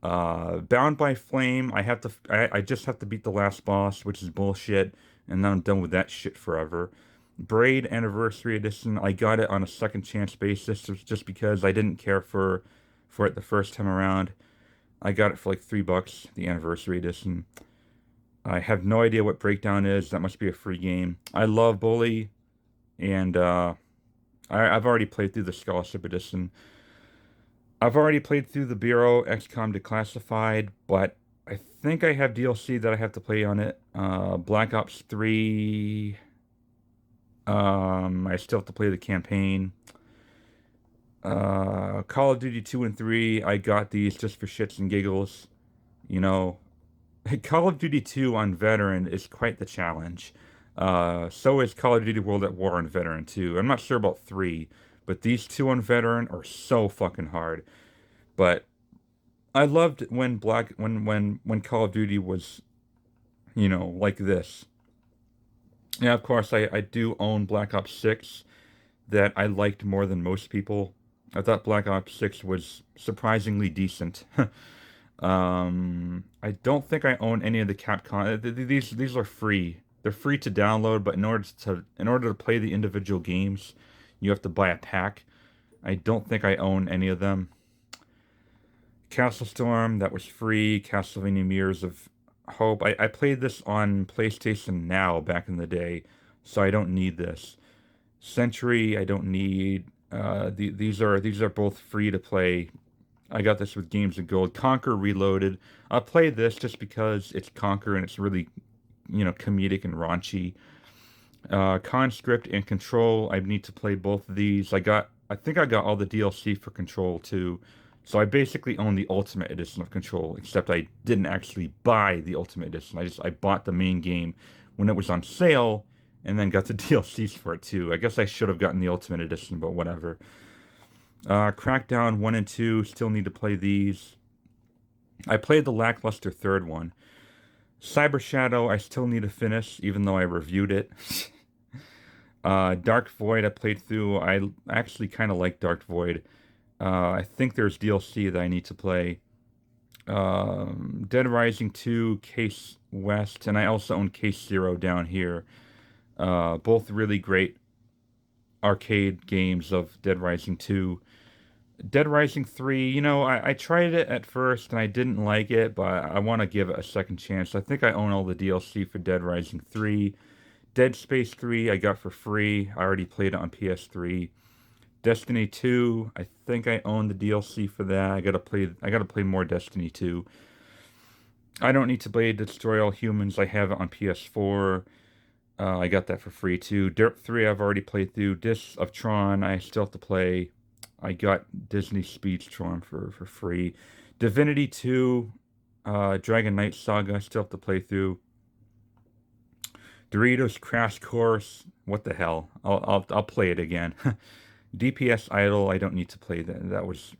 Bound by Flame, I just have to beat the last boss, which is bullshit, and then I'm done with that shit forever. Braid Anniversary Edition, I got it on a second chance basis just because I didn't care for it the first time around. I got it for like $3, the Anniversary Edition. I have no idea what Breakdown is. That must be a free game. I love Bully and I've already played through the Scholarship Edition. I've already played through the Bureau, XCOM Declassified, but I think I have DLC that I have to play on it. Black Ops 3, I still have to play the campaign. Call of Duty 2 and 3, I got these just for shits and giggles. You know, Call of Duty 2 on Veteran is quite the challenge. So is Call of Duty World at War on Veteran 2. I'm not sure about 3, but these two on Veteran are so fucking hard. But I loved when when Call of Duty was, like this. Yeah, of course I do own Black Ops 6 that I liked more than most people. I thought Black Ops 6 was surprisingly decent. I don't think I own any of the Capcom. These are free. They're free to download, but in order to play the individual games, you have to buy a pack. I don't think I own any of them. Castle Storm, that was free. Castlevania Mirrors of Hope. I played this on PlayStation Now back in the day, so I don't need this. Century, I don't need. These are both free to play. I got this with Games of Gold. Conquer Reloaded. I'll play this just because it's Conquer and it's really, comedic and raunchy. Conscript and Control. I need to play both of these. I think I got all the DLC for Control too. So I basically own the Ultimate Edition of Control, except I didn't actually buy the Ultimate Edition. I bought the main game when it was on sale, and then got the DLCs for it too. I guess I should have gotten the Ultimate Edition, but whatever. Crackdown 1 and 2, still need to play these. I played the lackluster third one. Cyber Shadow, I still need to finish, even though I reviewed it. Dark Void, I played through. I actually kind of like Dark Void. I think there's DLC that I need to play. Dead Rising 2, Case West, and I also own Case Zero down here. Both really great arcade games of Dead Rising 2. Dead Rising 3, I tried it at first and I didn't like it, but I want to give it a second chance. I think I own all the DLC for Dead Rising 3. Dead Space 3 I got for free. I already played it on PS3. Destiny 2, I think I own the DLC for that. I gotta play more Destiny 2. I don't need to play Destroy All Humans. I have it on PS4. I got that for free too. Dirt 3 I've already played through. Discs of Tron I still have to play. I got Disney Speedstrom for free. Divinity 2, Dragon Knight Saga I still have to play through. Doritos Crash Course, what the hell? I'll play it again. DPS Idol, I don't need to play that. That was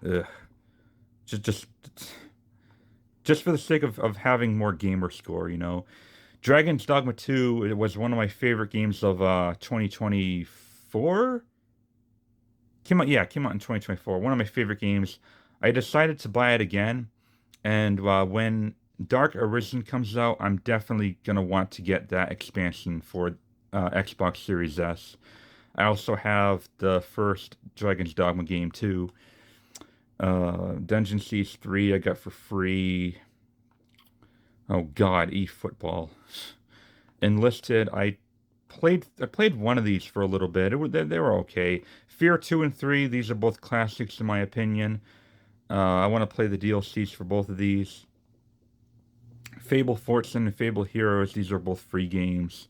just just for the sake of having more gamer score. Dragon's Dogma 2, it was one of my favorite games of 2024. Came out in 2024. One of my favorite games. I decided to buy it again, and when Dark Arisen comes out, I'm definitely gonna want to get that expansion for Xbox Series S. I also have the first Dragon's Dogma game too. Dungeon Siege 3 I got for free. Oh God, eFootball. Enlisted, I played one of these for a little bit. They were okay. Fear 2 and 3, these are both classics in my opinion. I want to play the DLCs for both of these. Fable Fortune and Fable Heroes, these are both free games.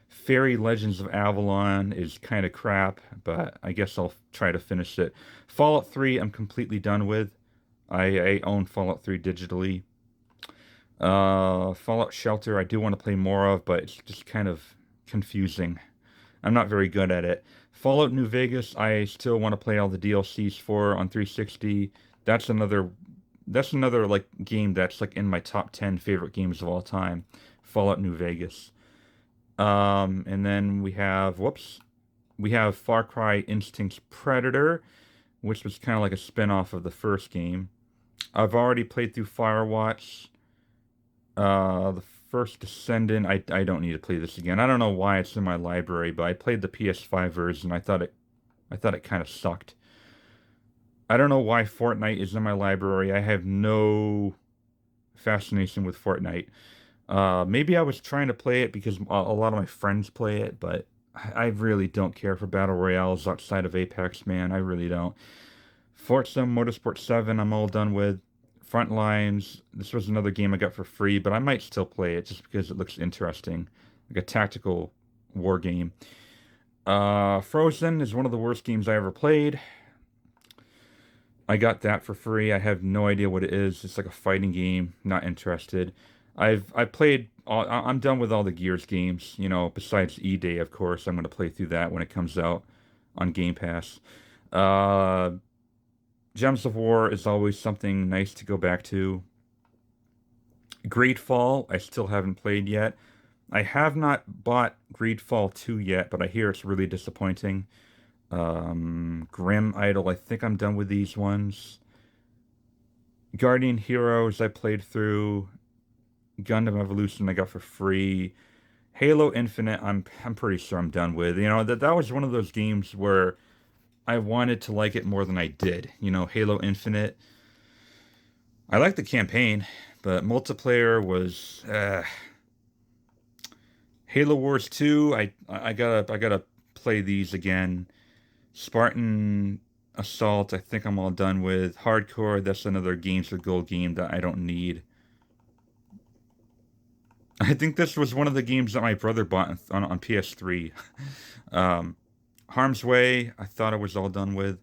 Fairy Legends of Avalon is kind of crap, but I guess I'll try to finish it. Fallout 3, I'm completely done with. I own Fallout 3 digitally. Fallout Shelter, I do want to play more of, but it's just kind of confusing. I'm not very good at it. Fallout New Vegas, I still want to play all the DLCs for on 360. That's another like game that's like in my top 10 favorite games of all time. Fallout New Vegas. And then we have Far Cry Instincts Predator, which was kind of like a spin-off of the first game. I've already played through Firewatch. The first Descendant, I don't need to play this again. I don't know why it's in my library, but I played the PS5 version. I thought it kind of sucked. I don't know why Fortnite is in my library. I have no fascination with Fortnite. Maybe I was trying to play it because a lot of my friends play it, but I really don't care for battle royales outside of Apex, man. I really don't. Forza Motorsport 7, I'm all done with. Frontlines, this was another game I got for free, but I might still play it just because it looks interesting. Like a tactical war game. Frozen is one of the worst games I ever played. I got that for free. I have no idea what it is. It's like a fighting game. Not interested. I played I'm done with all the Gears games, besides E-Day, of course. I'm going to play through that when it comes out on Game Pass. Uh Gems of War is always something nice to go back to. Greedfall, I still haven't played yet. I have not bought Greedfall 2 yet, but I hear it's really disappointing. Grim Idol, I think I'm done with these ones. Guardian Heroes, I played through. Gundam Evolution, I got for free. Halo Infinite, I'm pretty sure I'm done with. That was one of those games where I wanted to like it more than I did. Halo Infinite. I liked the campaign, but multiplayer was Halo Wars 2. I gotta play these again. Spartan Assault, I think I'm all done with. Hardcore, that's another Games with Gold game that I don't need. I think this was one of the games that my brother bought on PS3. um, Harm's Way, I thought I was all done with.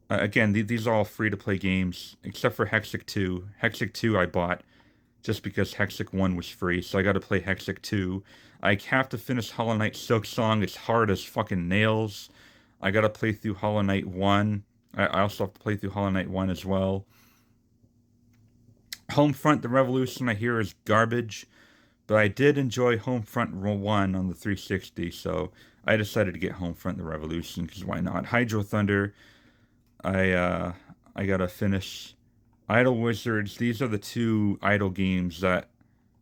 Again, these are all free to play games, except for Hexic 2. Hexic 2 I bought just because Hexic 1 was free, so I gotta play Hexic 2. I have to finish Hollow Knight Silksong. It's hard as fucking nails. I gotta play through Hollow Knight 1. I also have to play through Hollow Knight 1 as well. Homefront The Revolution I hear is garbage, but I did enjoy Homefront 1 on the 360, so I decided to get Homefront The Revolution, because why not? Hydro Thunder, I uh, I gotta finish. Idle Wizards, these are the two idle games that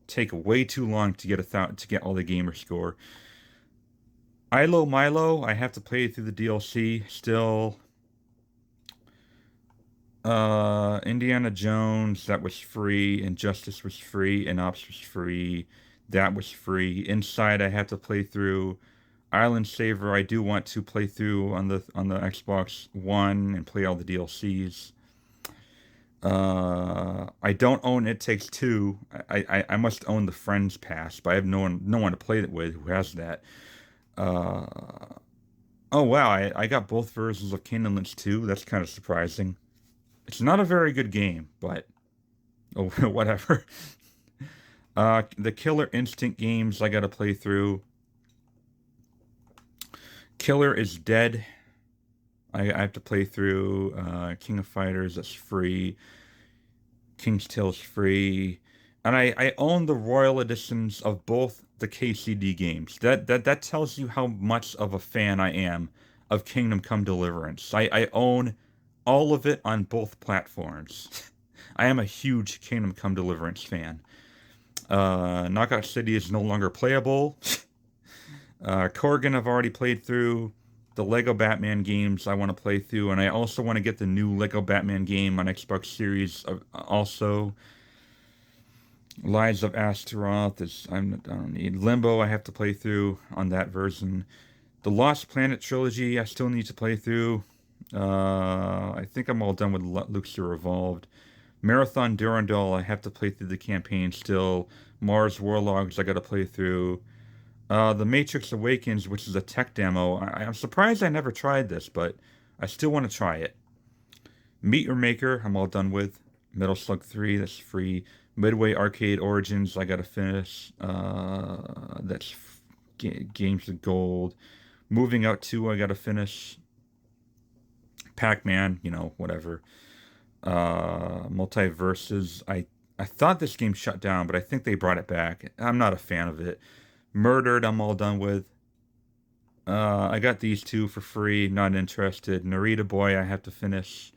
take way too long to get all the gamer score. Ilo Milo, I have to play through the DLC still. Indiana Jones, that was free. Injustice was free. Inops was free. That was free. Inside, I have to play through. Island Saver, I do want to play through on the Xbox One and play all the DLCs. I don't own It Takes Two. I must own the Friends Pass, but I have no one to play it with who has that. Uh, oh wow, I got both versions of Kingdom Hearts 2. That's kind of surprising. It's not a very good game, but oh, whatever. The Killer Instinct games I gotta play through. Killer is Dead. I have to play through. King of Fighters, that's free. King's Tale's free. And I own the Royal Editions of both the KCD games. That tells you how much of a fan I am of Kingdom Come Deliverance. I own all of it on both platforms. I am a huge Kingdom Come Deliverance fan. Knockout City is no longer playable. Corrigan I've already played through. The Lego Batman games I want to play through, and I also want to get the new Lego Batman game on Xbox Series. Also, Lies of Astaroth I don't need. Limbo I have to play through on that version. The Lost Planet trilogy I still need to play through. I think I'm all done with Luxor Evolved. Marathon Durandal I have to play through the campaign still. Mars Warlogs I got to play through. The Matrix Awakens, which is a tech demo. I'm surprised I never tried this, but I still want to try it. Meet Your Maker, I'm all done with. Metal Slug 3, that's free. Midway Arcade Origins, I gotta finish. That's Games of Gold. Moving Out 2, I gotta finish. Pac-Man, whatever. Multiverses, I thought this game shut down, but I think they brought it back. I'm not a fan of it. Murdered, I'm all done with. I got these two for free, not interested. Narita Boy, I have to finish.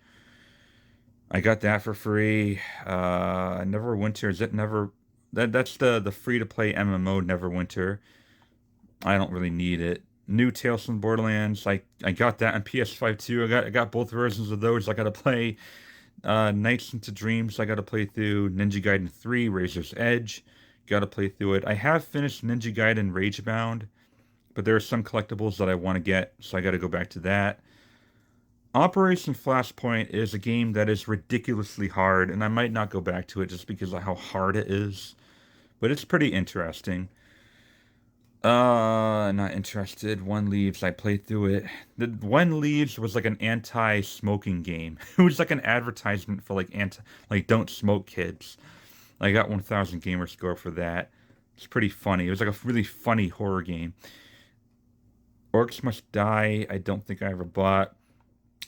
I got that for free. Neverwinter, is it Never? That's the free to play MMO Neverwinter. I don't really need it. New Tales from Borderlands, I got that on PS5 too. I got both versions of those. I gotta play. Nights into Dreams, I gotta play through. Ninja Gaiden 3, Razor's Edge, gotta play through it. I have finished Ninja Gaiden Ragebound. but there are some collectibles that I want to get, so I got to go back to that. Operation Flashpoint is a game that is ridiculously hard, and I might not go back to it just because of how hard it is, but it's pretty interesting. Not interested. One Leaves, I played through it. The One Leaves was like an anti-smoking game. It was like an advertisement for like don't smoke kids. I got 1,000 gamer score for that. It's pretty funny. It was like a really funny horror game. Orcs Must Die, I don't think I ever bought.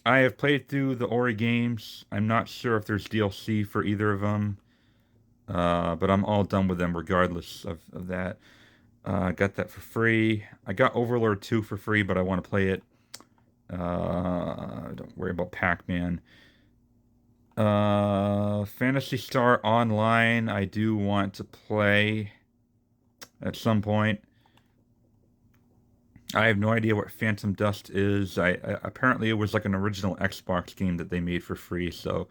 I have played through the Ori games. I'm not sure if there's DLC for either of them, but I'm all done with them regardless of that. I got that for free. I got Overlord 2 for free, but I want to play it. Don't worry about Pac-Man. Phantasy Star Online, I do want to play at some point. I have no idea what Phantom Dust is. Apparently it was like an original Xbox game that they made for free, so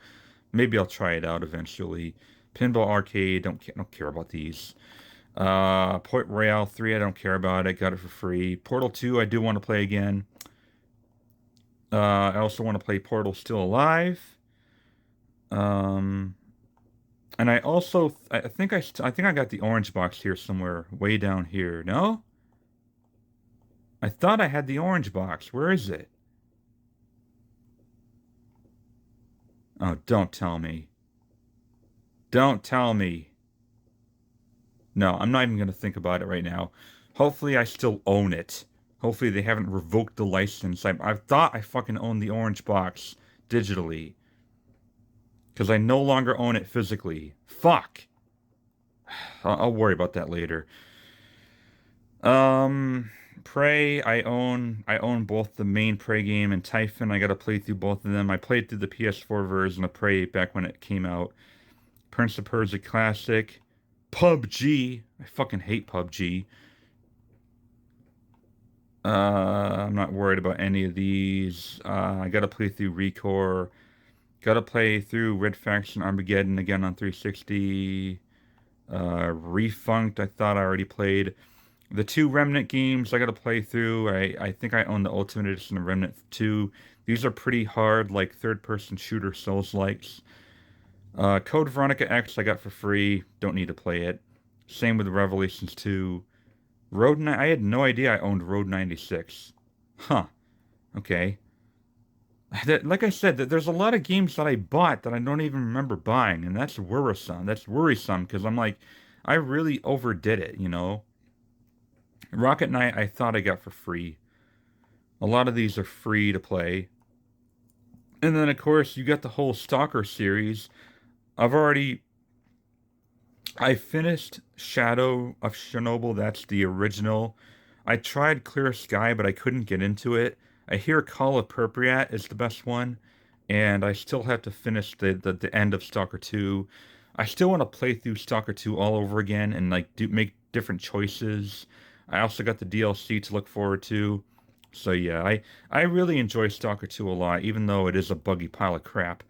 maybe I'll try it out eventually. Pinball Arcade, don't care about these. Port Royale 3, I don't care about it. Got it for free. Portal 2, I do want to play again. I also want to play Portal Still Alive. And I also, I think I got the orange box here somewhere, way down here. No? I thought I had the orange box. Where is it? Oh, don't tell me. Don't tell me. No, I'm not even going to think about it right now. Hopefully I still own it. Hopefully they haven't revoked the license. I thought I fucking owned the orange box digitally. Because I no longer own it physically. Fuck. I'll worry about that later. Prey, I own both the main Prey game and Typhon. I gotta play through both of them. I played through the PS4 version of Prey back when it came out. Prince of Persia Classic. PUBG. I fucking hate PUBG. I'm not worried about any of these. I gotta play through Recore. Gotta play through Red Faction Armageddon again on 360. Refunked, I thought I already played. The two Remnant games I gotta play through. I think I own the Ultimate Edition of Remnant 2. These are pretty hard, like third-person shooter Souls-likes. Code Veronica X I got for free. Don't need to play it. Same with Revelations 2. I had no idea I owned Road 96. Huh. Okay. Like I said, there's a lot of games that I bought that I don't even remember buying, and that's worrisome. That's worrisome because I'm like, I really overdid it, you know? Rocket Knight I thought I got for free. A lot of these are free to play. And then, of course, you got the whole Stalker series. I've already I finished Shadow of Chernobyl. That's the original. I tried Clear Sky, but I couldn't get into it. I hear Call of Pripyat is the best one, and I still have to finish the end of Stalker 2. I still want to play through Stalker 2 all over again and like do make different choices. I also got the DLC to look forward to. So yeah, I really enjoy Stalker 2 a lot, even though it is a buggy pile of crap.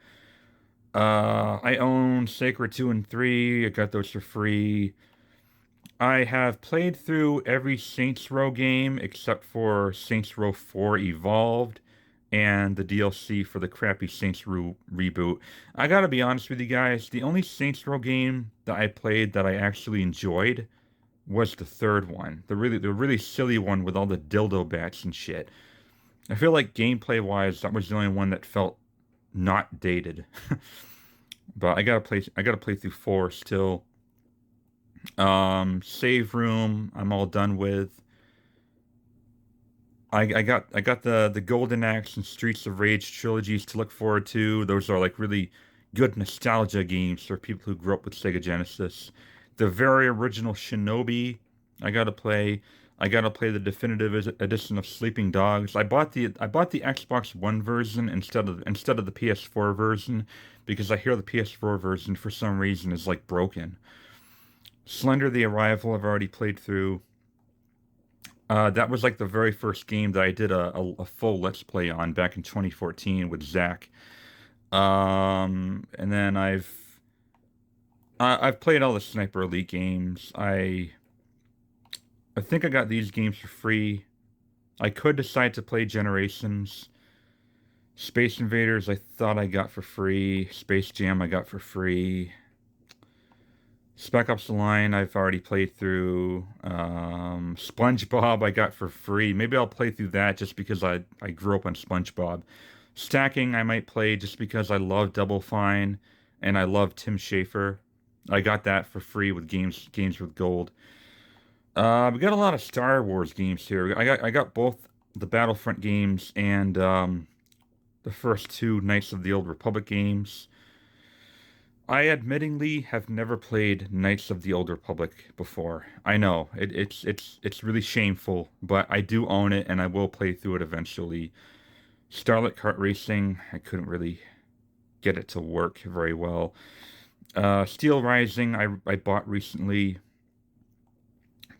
I own Sacred 2 and 3. I got those for free. I have played through every Saints Row game except for Saints Row 4 Evolved and the DLC for the crappy Saints Row reboot. I gotta be honest with you guys, the only Saints Row game that I played that I actually enjoyed was the third one. The really silly one with all the dildo bats and shit. I feel like gameplay wise, that was the only one that felt not dated. But I gotta play through 4 still. Save room, I'm all done with. I got the Golden Axe and Streets of Rage trilogies to look forward to. Those are like really good nostalgia games for people who grew up with Sega Genesis. The very original Shinobi, I gotta play. I gotta play the definitive edition of Sleeping Dogs. I bought the Xbox One version instead of the PS4 version because I hear the PS4 version for some reason is like broken. Slender the Arrival I've already played through. That was like the very first game that I did a full Let's Play on back in 2014 with Zach. And then I've played all the Sniper Elite games. I think I got these games for free. I could decide to play Generations. Space Invaders I thought I got for free. Space Jam I got for free. Spec Ops The Line I've already played through. SpongeBob I got for free. Maybe I'll play through that just because I grew up on SpongeBob. Stacking I might play just because I love Double Fine and I love Tim Schafer. I got that for free with games with gold. We got a lot of Star Wars games here. I got both the Battlefront games and the first two Knights of the Old Republic games. I admittingly have never played Knights of the Old Republic before. I know it's really shameful, but I do own it and I will play through it eventually. Starlet Kart Racing, I couldn't really get it to work very well. Steel Rising, I bought recently.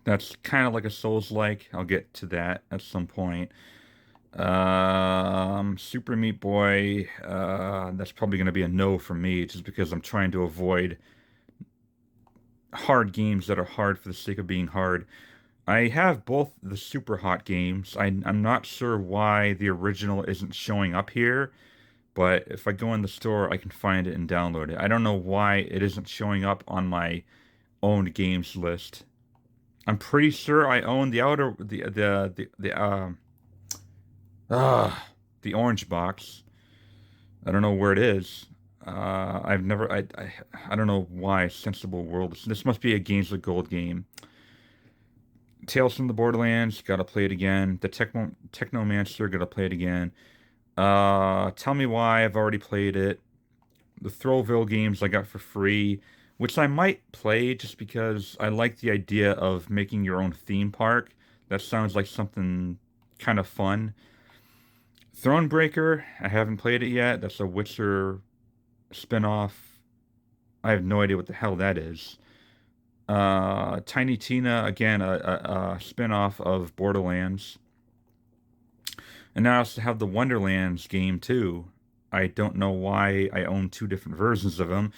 That's kind of like a Souls-like. I'll get to that at some point. Super Meat Boy, that's probably going to be a no for me just because I'm trying to avoid hard games that are hard for the sake of being hard. I have both the super hot games. I'm not sure why the original isn't showing up here, but if I go in the store, I can find it and download it. I don't know why it isn't showing up on my owned games list. I'm pretty sure I own uh, the orange box. I don't know where it is. I've never I don't know why Sensible World. This must be a Games with Gold game. Tales from the Borderlands, gotta play it again. The Technomancer, gotta play it again. Tell Me Why, I've already played it. The Throwville games I got for free, which I might play just because I like the idea of making your own theme park. That sounds like something kind of fun. Thronebreaker, I haven't played it yet. That's a Witcher spin-off. I have no idea what the hell that is. Tiny Tina, again, a spin-off of Borderlands. And now I also have the Wonderlands game too. I don't know why I own two different versions of them.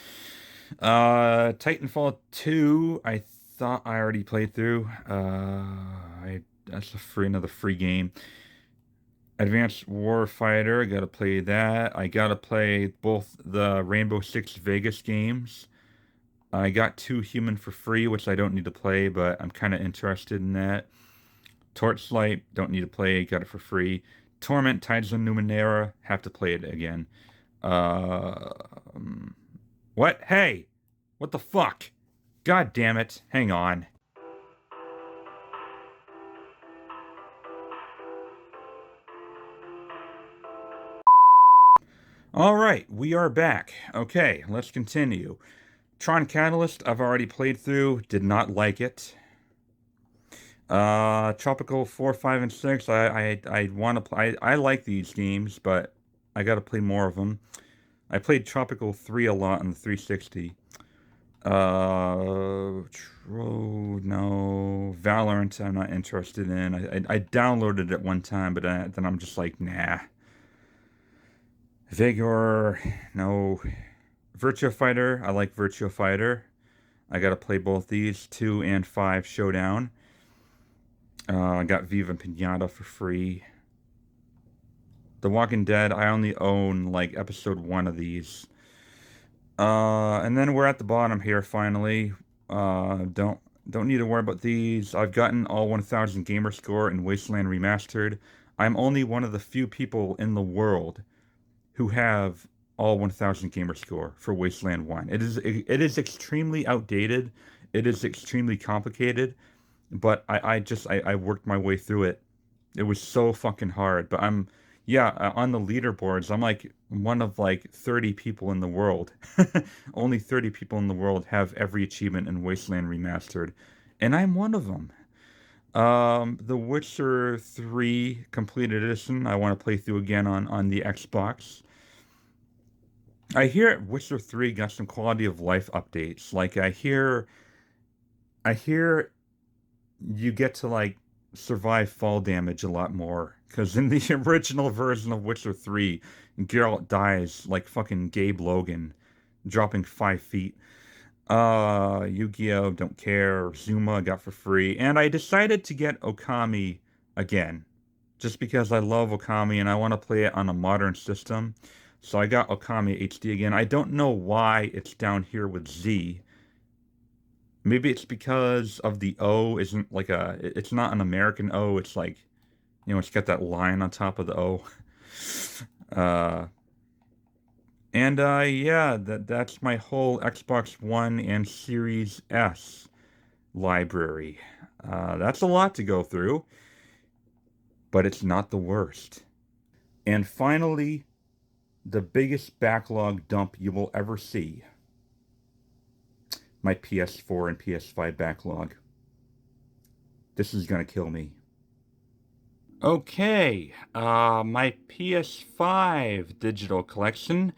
Titanfall 2, I thought I already played through. That's another free game. Advanced Warfighter, I gotta play that. I gotta play both the Rainbow Six Vegas games. I got two Human for free, which I don't need to play, but I'm kind of interested in that. Torchlight, don't need to play, got it for free. Torment, Tides of Numenera, have to play it again. Uh, what? Hey! What the fuck? God damn it. Hang on. All right, we are back. Okay, let's continue. Tron Catalyst, I've already played through, did not like it. Tropical 4, 5, and 6, I want to play. I like these games, but I got to play more of them. I played Tropical 3 a lot on the 360. No. Valorant, I'm not interested in. I downloaded it one time, but then I'm just like, nah. Vigor, no. Virtua Fighter, I like Virtua Fighter. I gotta play both these, 2 and 5 Showdown. I got Viva Pinata for free. The Walking Dead, I only own like episode 1 of these. And then we're at the bottom here finally. Don't need to worry about these. I've gotten all 1000 gamer score in Wasteland Remastered. I'm only one of the few people in the world who have all 1000 gamer score for Wasteland 1. It is extremely outdated. It is extremely complicated, but I worked my way through it. It was so fucking hard, but yeah, on the leaderboards, I'm like one of like 30 people in the world. Only 30 people in the world have every achievement in Wasteland Remastered, and I'm one of them. The Witcher 3 Complete Edition, I want to play through again on the Xbox. I hear Witcher 3 got some quality of life updates. Like I hear you get to like survive fall damage a lot more. Because in the original version of Witcher 3, Geralt dies like fucking Gabe Logan, dropping 5 feet. Yu-Gi-Oh! Don't care. Zuma got for free. And I decided to get Okami again. just because I love Okami and I want to play it on a modern system. So I got Okami HD again. I don't know why it's down here with Z. Maybe it's because of the O isn't like it's not an American O. It's like, it's got that line on top of the O. Uh, and yeah, that's my whole Xbox One and Series S library. That's a lot to go through, but it's not the worst. And finally, the biggest backlog dump you will ever see. My PS4 and PS5 backlog. This is gonna kill me. Okay, my PS5 digital collection.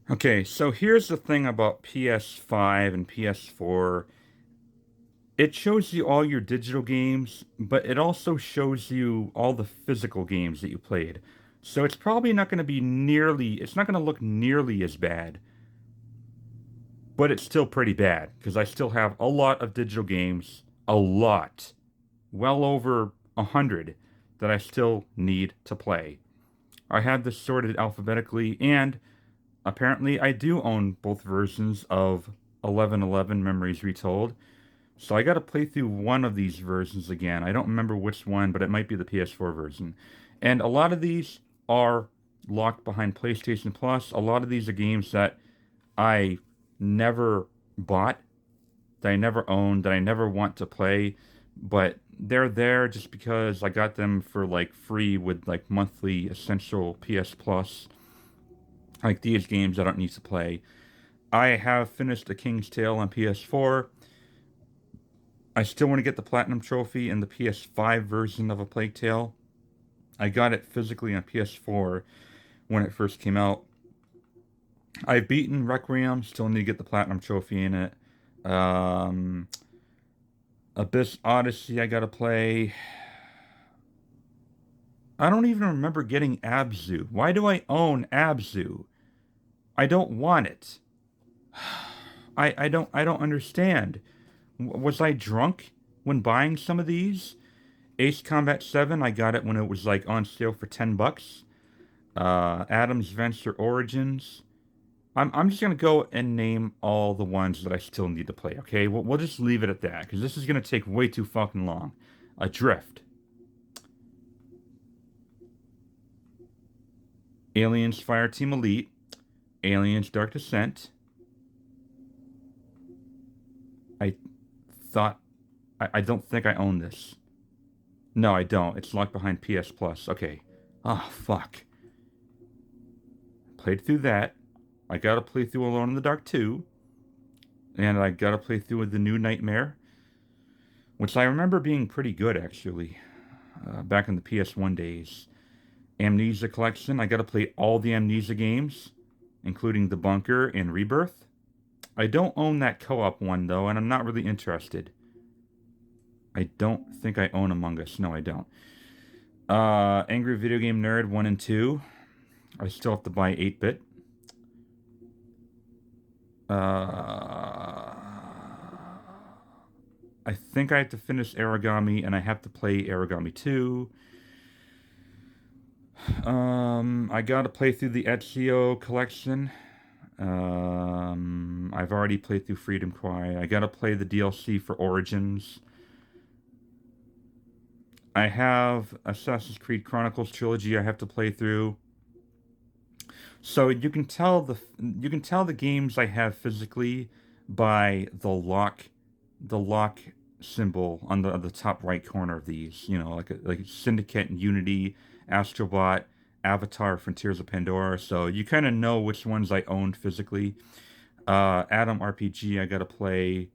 Okay, so here's the thing about PS5 and PS4. It shows you all your digital games, but it also shows you all the physical games that you played. So it's probably not going to be it's not going to look nearly as bad, but it's still pretty bad because I still have a lot of digital games, a lot, well over 100 that I still need to play. I have this sorted alphabetically, and apparently I do own both versions of 1111 Memories Retold. So I got to play through one of these versions again. I don't remember which one, but it might be the PS4 version. And a lot of these are locked behind PlayStation Plus. A lot of these are games that I never bought, that I never owned, that I never want to play, but they're there just because I got them for like free with like monthly essential PS Plus. Like these games I don't need to play. I have finished A King's Tale on PS4. I still want to get the Platinum Trophy in the PS5 version of A Plague Tale. I got it physically on PS4 when it first came out. I've beaten Requiem, still need to get the Platinum Trophy in it. Um, Abyss Odyssey, I gotta play. I don't even remember getting Abzu. Why do I own Abzu? I don't want it. I don't understand. Was I drunk when buying some of these? Ace Combat 7, I got it when it was like on sale for $10. Adam's Venture Origins. I'm just gonna go and name all the ones that I still need to play, okay? We'll just leave it at that, because this is gonna take way too fucking long. Adrift. Aliens Fireteam Elite. Aliens Dark Descent. I thought I don't think I own this. No, I don't. It's locked behind PS Plus. Okay. Oh, fuck. Played through that. I gotta play through Alone in the Dark 2. And I gotta play through with the new Nightmare, which I remember being pretty good actually, back in the PS1 days. Amnesia Collection. I gotta play all the Amnesia games, including The Bunker and Rebirth. I don't own that co-op one though, and I'm not really interested. I don't think I own Among Us. No, I don't. Angry Video Game Nerd 1 and 2. I still have to buy 8-bit. I think I have to finish Origami, and I have to play Origami 2. I gotta play through the Ezio collection. I've already played through Freedom Cry. I gotta play the DLC for Origins. I have Assassin's Creed Chronicles trilogy I have to play through. So you can tell the games I have physically by the lock symbol on the top right corner of these. Like Syndicate and Unity, Astrobot, Avatar, Frontiers of Pandora. So you kind of know which ones I owned physically. Atom RPG I gotta play.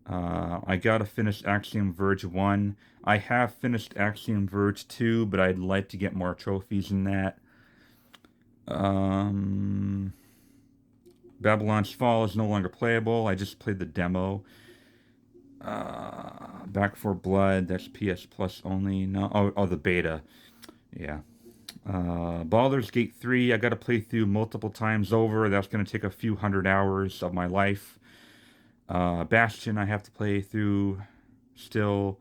I gotta finish Axiom Verge 1. I have finished Axiom Verge 2, but I'd like to get more trophies in that. Um, Babylon's Fall is no longer playable. I just played the demo. Back for Blood, that's PS Plus only. No, oh, the beta. Yeah. Baldur's Gate 3, I gotta play through multiple times over. That's gonna take a few hundred hours of my life. Bastion, I have to play through. still.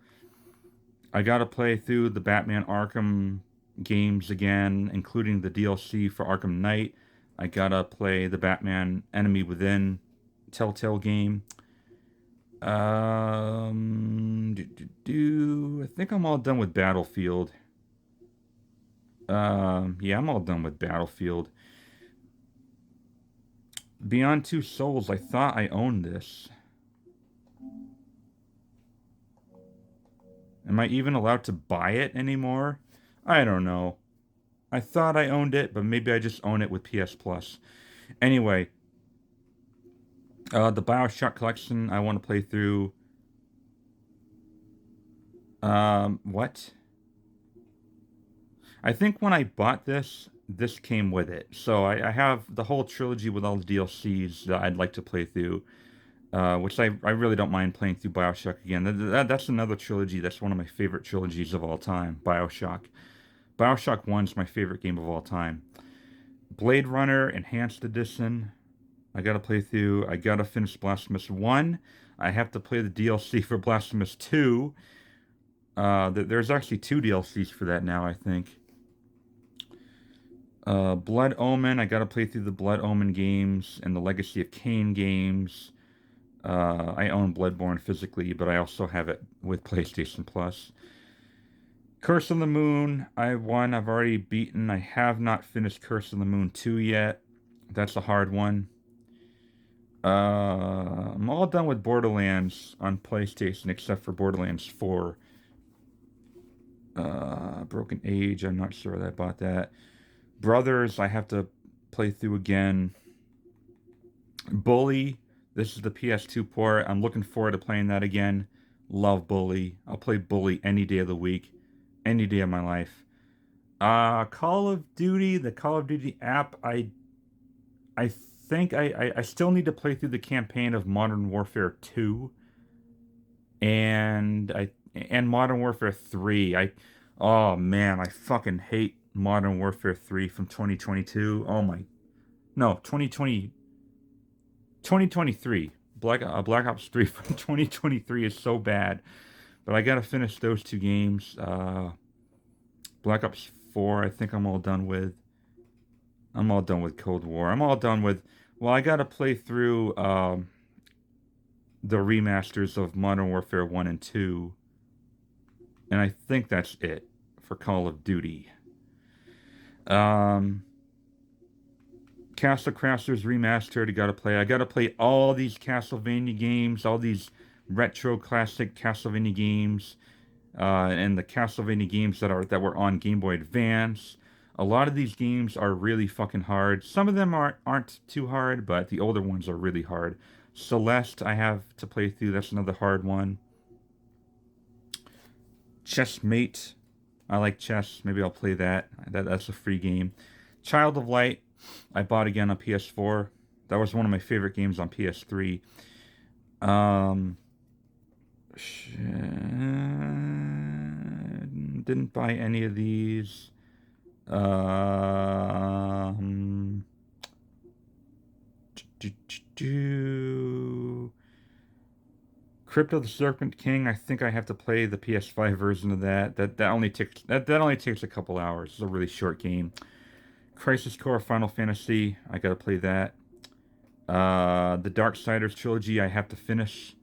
I gotta play through the Batman Arkham games again, including the DLC for Arkham Knight. I gotta play the Batman Enemy Within Telltale game. I think I'm all done with Battlefield. Yeah, I'm all done with Battlefield. Beyond Two Souls, I thought I owned this. Am I even allowed to buy it anymore? I don't know. I thought I owned it, but maybe I just own it with PS Plus. Anyway, the Bioshock collection I want to play through. What? I think when I bought this, this came with it. So I have the whole trilogy with all the DLCs that I'd like to play through. Which I really don't mind playing through Bioshock again. That's another trilogy that's one of my favorite trilogies of all time, Bioshock. Bioshock 1's my favorite game of all time. Blade Runner Enhanced Edition, I gotta play through. I gotta finish Blasphemous 1. I have to play the DLC for Blasphemous 2. There's actually 2 DLCs for that now, I think. Blood Omen, I gotta play through the Blood Omen games and the Legacy of Kain games. I own Bloodborne physically, but I also have it with PlayStation Plus. Curse of the Moon, I've already beaten. I have not finished Curse of the Moon 2 yet. That's a hard one. I'm all done with Borderlands on PlayStation except for Borderlands 4. Broken Age, I'm not sure that I bought that. Brothers, I have to play through again. Bully, this is the PS2 port. I'm looking forward to playing that again. Love Bully. I'll play Bully any day of the week, any day of my life. Call of Duty, the Call of Duty app, I think I still need to play through the campaign of Modern Warfare 2 and Modern Warfare 3. Oh man, I fucking hate Modern Warfare 3 from 2022. Oh my, no, 2023. Black Ops 3 from 2023 is so bad. But I gotta finish those 2 games. Black Ops 4, I think I'm all done with. I'm all done with Cold War. I'm all done with. Well, I gotta play through the remasters of Modern Warfare 1 and 2. And I think that's it for Call of Duty. Castle Crashers Remastered, I gotta play all these Castlevania games, all these retro classic Castlevania games, and the Castlevania games that were on Game Boy Advance. A lot of these games are really fucking hard. Some of them aren't too hard, but the older ones are really hard. Celeste, I have to play through. That's another hard one. Chessmate, I like chess. Maybe I'll play that. That's a free game. Child of Light, I bought again on PS4. That was one of my favorite games on PS3. Didn't buy any of these. Crypt of the Serpent King. I think I have to play the PS5 version of that. That only takes a couple hours. It's a really short game. Crisis Core Final Fantasy. I gotta play that. The Darksiders trilogy. I have to finish.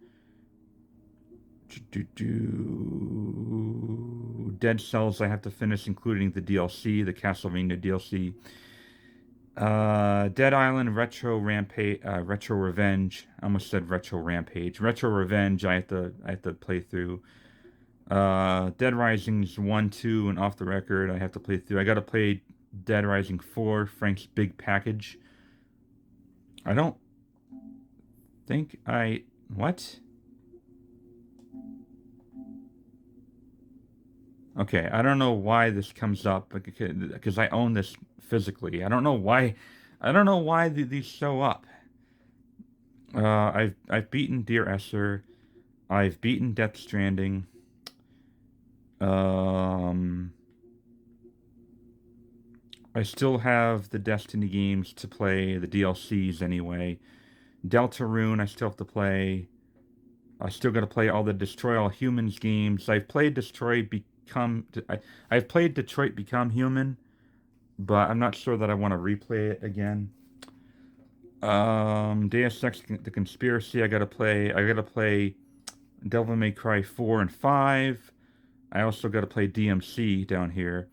Dead Cells. I have to finish, including the DLC, the Castlevania DLC. Dead Island Retro Rampage, Retro Revenge. I almost said Retro Rampage. Retro Revenge. I have to play through. Dead Rising's 1, 2, and Off the Record. I have to play through. I gotta play Dead Rising 4, Frank's Big Package. I don't think what? Okay, I don't know why this comes up because I own this physically. I don't know why. I don't know why these show up. I've beaten Dear Esther. I've beaten Death Stranding. I still have the Destiny games to play, the DLCs anyway. Deltarune I still have to play. I still got to play all the Destroy All Humans games. I've played I've played Detroit Become Human, but I'm not sure that I want to replay it again. Deus Ex The Conspiracy. I gotta play Devil May Cry 4 and 5. I also gotta play DMC down here.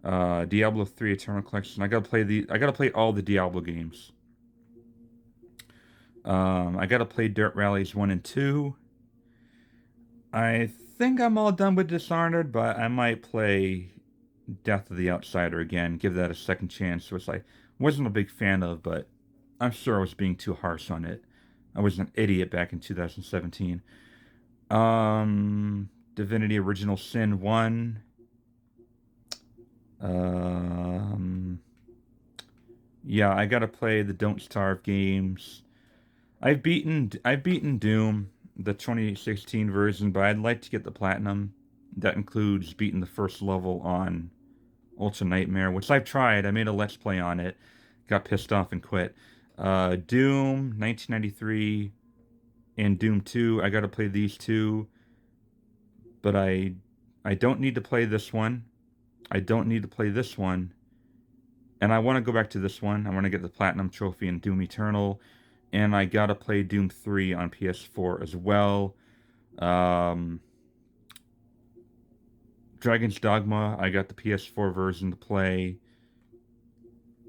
Diablo 3 Eternal Collection. I gotta play all the Diablo games. I gotta play Dirt Rallies 1 and 2. I think I'm all done with Dishonored, but I might play Death of the Outsider again, give that a second chance, which I wasn't a big fan of, but I'm sure I was being too harsh on it. I was an idiot back in 2017. Divinity Original Sin 1. Um, yeah, I gotta play the Don't Starve games. I've beaten Doom, the 2016 version, but I'd like to get the platinum. That includes beating the first level on Ultra Nightmare, which I've tried. I made a Let's Play on it, got pissed off and quit. Doom 1993 and Doom 2. I gotta play these two, but I don't need to play this one. I don't need to play this one. And I want to go back to this one. I want to get the Platinum Trophy in Doom Eternal. And I gotta play Doom 3 on PS4 as well. Um, Dragon's Dogma, I got the PS4 version to play.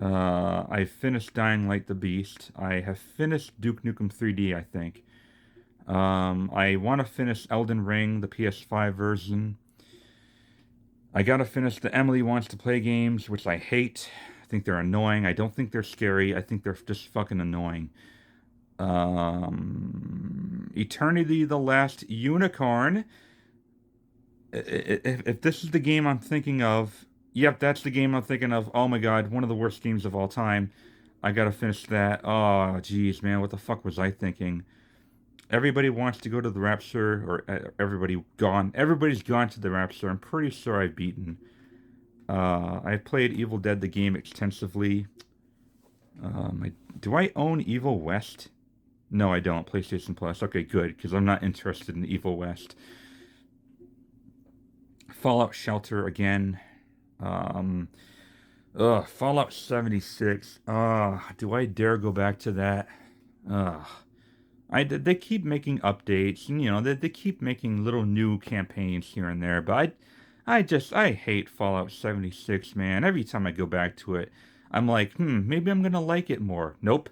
I finished Dying Light the Beast. I have finished Duke Nukem 3D, I think. I want to finish Elden Ring, the PS5 version. I gotta finish the Emily Wants to Play games, which I hate. I think they're annoying. I don't think they're scary. I think they're just fucking annoying. Eternity the Last Unicorn. If this is the game I'm thinking of, yep, that's the game I'm thinking of. Oh my god, one of the worst games of all time. I gotta finish that. Oh, jeez, man, what the fuck was I thinking? Everybody wants to go to the Rapture, or everybody gone. Everybody's gone to the Rapture. I'm pretty sure I've beaten. I've played Evil Dead the game extensively. Do I own Evil West? No, I don't. PlayStation Plus. Okay, good, because I'm not interested in Evil West. Fallout Shelter again. Um, Fallout 76. Do I dare go back to that? Ugh. They keep making updates, and they keep making little new campaigns here and there, but I hate Fallout 76, man. Every time I go back to it, I'm like, maybe I'm gonna like it more. Nope.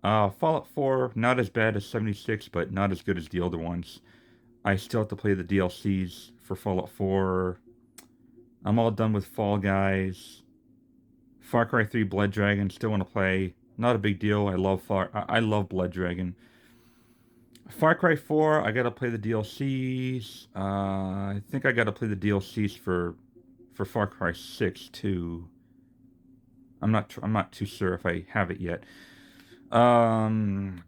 Fallout 4, not as bad as 76, but not as good as the older ones. I still have to play the DLCs for Fallout 4. I'm all done with Fall Guys. Far Cry 3 Blood Dragon, still want to play. Not a big deal. I love Blood Dragon. Far Cry 4, I gotta play the DLCs. I think I gotta play the DLCs for Far Cry 6 too. I'm not too sure if I have it yet. That's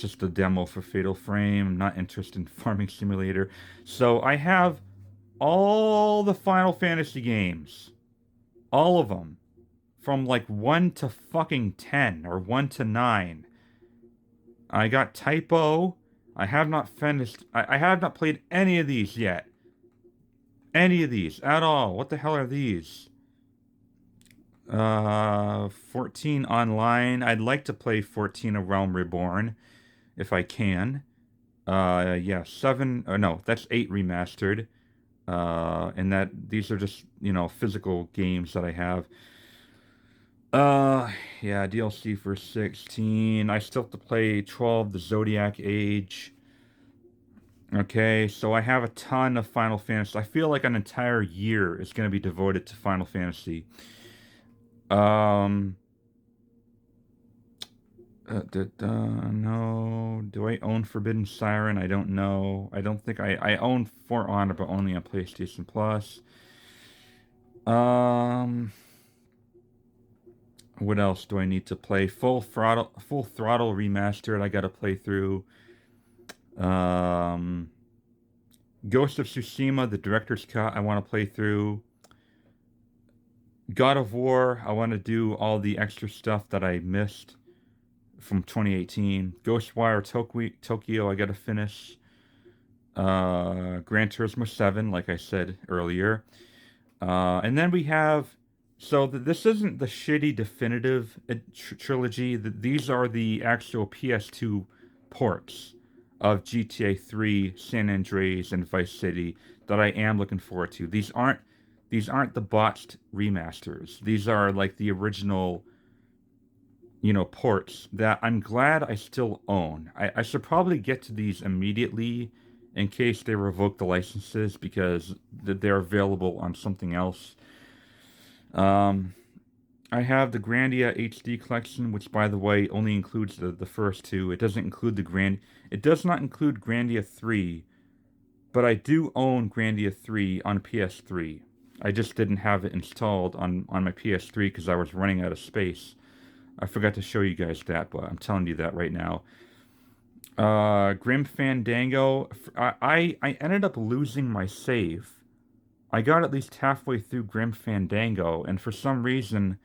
just the demo for Fatal Frame. I'm not interested in Farming Simulator. So I have all the Final Fantasy games. All of them. From like 1 to fucking 10 or 1 to 9. I got Typo. I have not finished. I have not played any of these yet. Any of these at all. What the hell are these? 14 online. I'd like to play 14 A Realm Reborn if I can. Yeah, 7. No, that's 8 remastered. And these are just, physical games that I have. Yeah, DLC for 16. I still have to play 12, The Zodiac Age. Okay, so I have a ton of Final Fantasy. I feel like an entire year is going to be devoted to Final Fantasy. No. Do I own Forbidden Siren? I don't know. I don't think I own For Honor, but only on PlayStation Plus. What else do I need to play? Full Throttle Remastered. I gotta play through. Ghost of Tsushima, the director's cut. I want to play through. God of War. I want to do all the extra stuff that I missed. from 2018. Ghostwire Tokyo, I gotta finish. Gran Turismo 7, like I said earlier. And then we have. So this isn't the shitty definitive trilogy. These are the actual PS2 ports of GTA 3, San Andreas, and Vice City that I am looking forward to. These aren't the botched remasters. These are like the original, ports that I'm glad I still own. I should probably get to these immediately in case they revoke the licenses because they're available on something else. Um, I have the Grandia HD collection, which by the way only includes the first two. It doesn't include it does not include Grandia 3, but I do own Grandia 3 on PS3. I just didn't have it installed on my PS3 because I was running out of space. I forgot to show you guys that, but I'm telling you that right now. Grim Fandango. I ended up losing my save. I got at least halfway through Grim Fandango, and for some reason,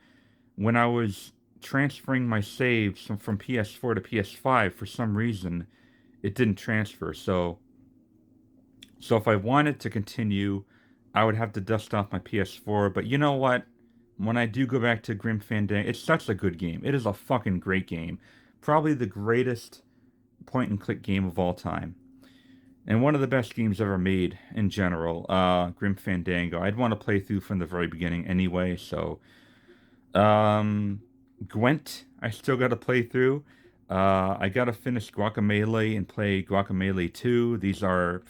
when I was transferring my saves from PS4 to PS5, for some reason, it didn't transfer. So if I wanted to continue, I would have to dust off my PS4. But you know what? When I do go back to Grim Fandango, it's such a good game. It is a fucking great game. Probably the greatest point and click game of all time. And one of the best games ever made in general, Grim Fandango. I'd want to play through from the very beginning anyway, so um Gwent, I still gotta play through. I gotta finish Guacamelee and play Guacamelee 2. These are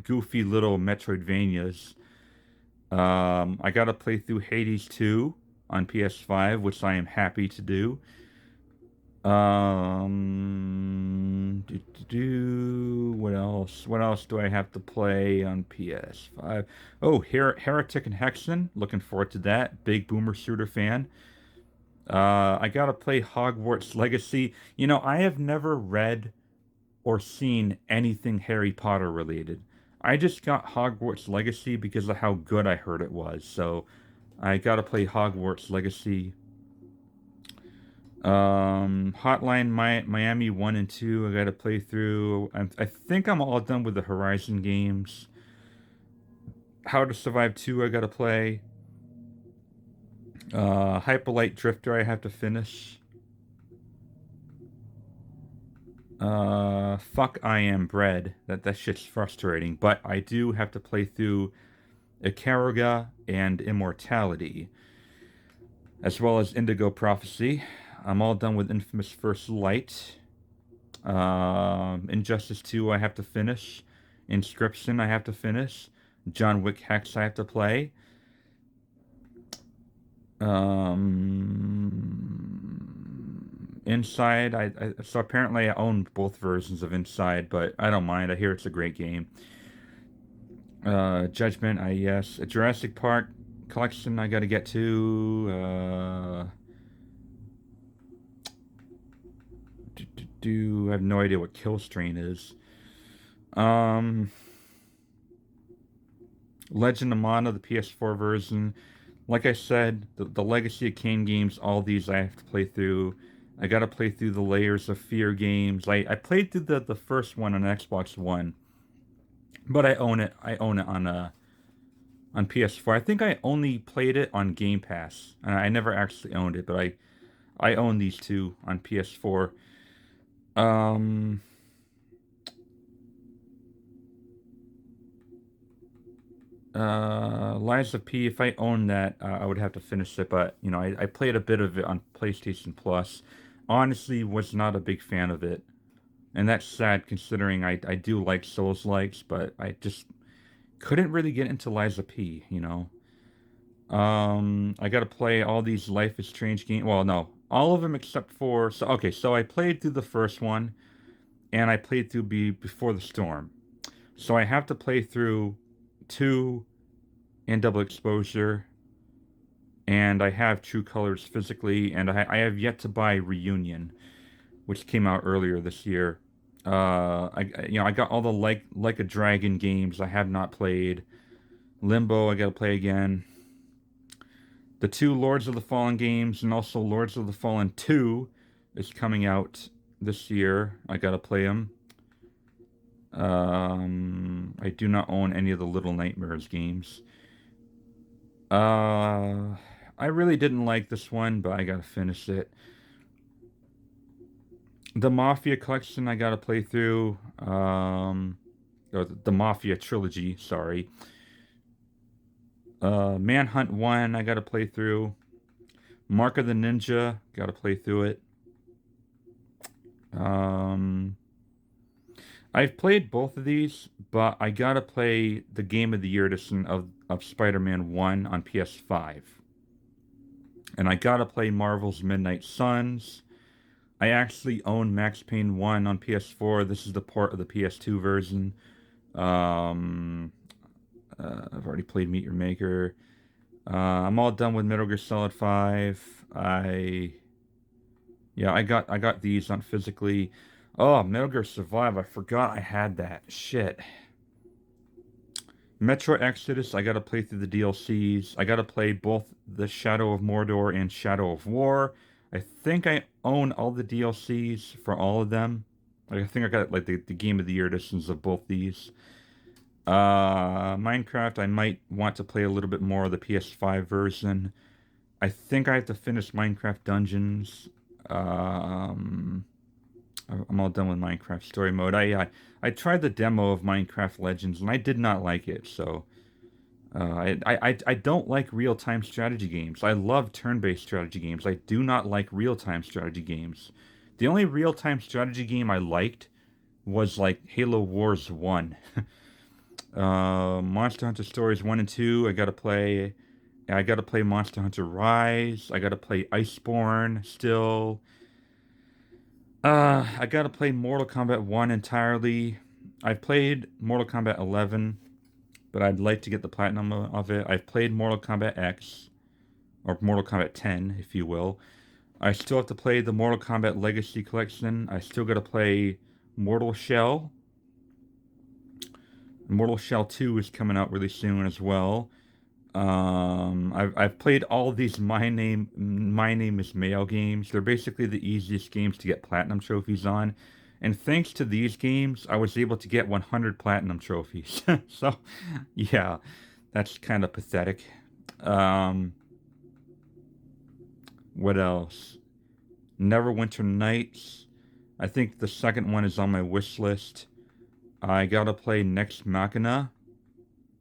goofy little Metroidvanias. I gotta play through Hades 2 on PS5, which I am happy to do. What else? What else do I have to play on PS5? Oh, Heretic and Hexen. Looking forward to that. Big Boomer Shooter fan. I gotta play Hogwarts Legacy. I have never read or seen anything Harry Potter related. I just got Hogwarts Legacy because of how good I heard it was. So I gotta play Hogwarts Legacy. Hotline Miami 1 and 2, I gotta play through. I think I'm all done with the Horizon games. How to Survive 2, I gotta play. Hyperlight Drifter, I have to finish. Fuck I Am Bread. That shit's frustrating, but I do have to play through Ikaruga and Immortality, as well as Indigo Prophecy. I'm all done with Infamous First Light. Injustice 2 I have to finish. Inscription I have to finish. John Wick Hex I have to play. Inside, so apparently I own both versions of Inside, but I don't mind. I hear it's a great game. Judgment, yes. A Jurassic Park collection I gotta get to. I have no idea what Killstrain is. Um, Legend of Mana, the PS4 version. Like I said, the Legacy of Kain games, all these I have to play through. I gotta play through the Layers of Fear games. I played through the first one on Xbox One, but I own it. I own it on PS4. I think I only played it on Game Pass. I never actually owned it, but I own these two on PS4. Um, Lies of P, if I owned that, I would have to finish it, but I played a bit of it on PlayStation Plus. Honestly, was not a big fan of it, and that's sad considering I do like Souls likes, but I just couldn't really get into Lies of P. I gotta play all these Life is Strange games. Well, no, all of them except for so I played through the first one, and I played through Before the Storm. So I have to play through two and Double Exposure, and I have True Colors physically, and I have yet to buy Reunion, which came out earlier this year. I got all the like a Dragon games I have not played. Limbo I gotta play again. The two Lords of the Fallen games, and also Lords of the Fallen 2, is coming out this year. I gotta play them. I do not own any of the Little Nightmares games. I really didn't like this one, but I gotta finish it. The Mafia collection I gotta play through. Or the Mafia trilogy, sorry. Manhunt 1 I gotta play through. Mark of the Ninja, gotta play through it. Um, I've played both of these, but I gotta play the Game of the Year edition of Spider-Man 1 on PS5. And I gotta play Marvel's Midnight Suns. I actually own Max Payne 1 on PS4. This is the port of the PS2 version. Um, I've already played Meet Your Maker. I'm all done with Metal Gear Solid 5. I got these on physically. Oh, Metal Gear Survive. I forgot I had that. Shit. Metro Exodus. I gotta play through the DLCs. I gotta play both the Shadow of Mordor and Shadow of War. I think I own all the DLCs for all of them. I think I got like the Game of the Year editions of both these. Minecraft. I might want to play a little bit more of the PS5 version. I think I have to finish Minecraft Dungeons. Um, I'm all done with Minecraft Story Mode. I tried the demo of Minecraft Legends and I did not like it. So I don't like real-time strategy games. I love turn-based strategy games. I do not like real-time strategy games. The only real-time strategy game I liked was like Halo Wars 1. Monster Hunter Stories 1 and 2. I gotta play Monster Hunter Rise. I gotta play Iceborne still. I gotta play Mortal Kombat 1 entirely. I've played Mortal Kombat 11, but I'd like to get the platinum of it. I've played Mortal Kombat X, or Mortal Kombat 10, if you will. I still have to play the Mortal Kombat Legacy Collection. I still gotta play Mortal Shell. Mortal Shell 2 is coming out really soon as well. I've played all of these My Name is Mail games. They're basically the easiest games to get platinum trophies on, and thanks to these games, I was able to get 100 platinum trophies. So, yeah, that's kind of pathetic. Um, what else? Neverwinter Nights. I think the second one is on my wish list. I gotta play Next Machina.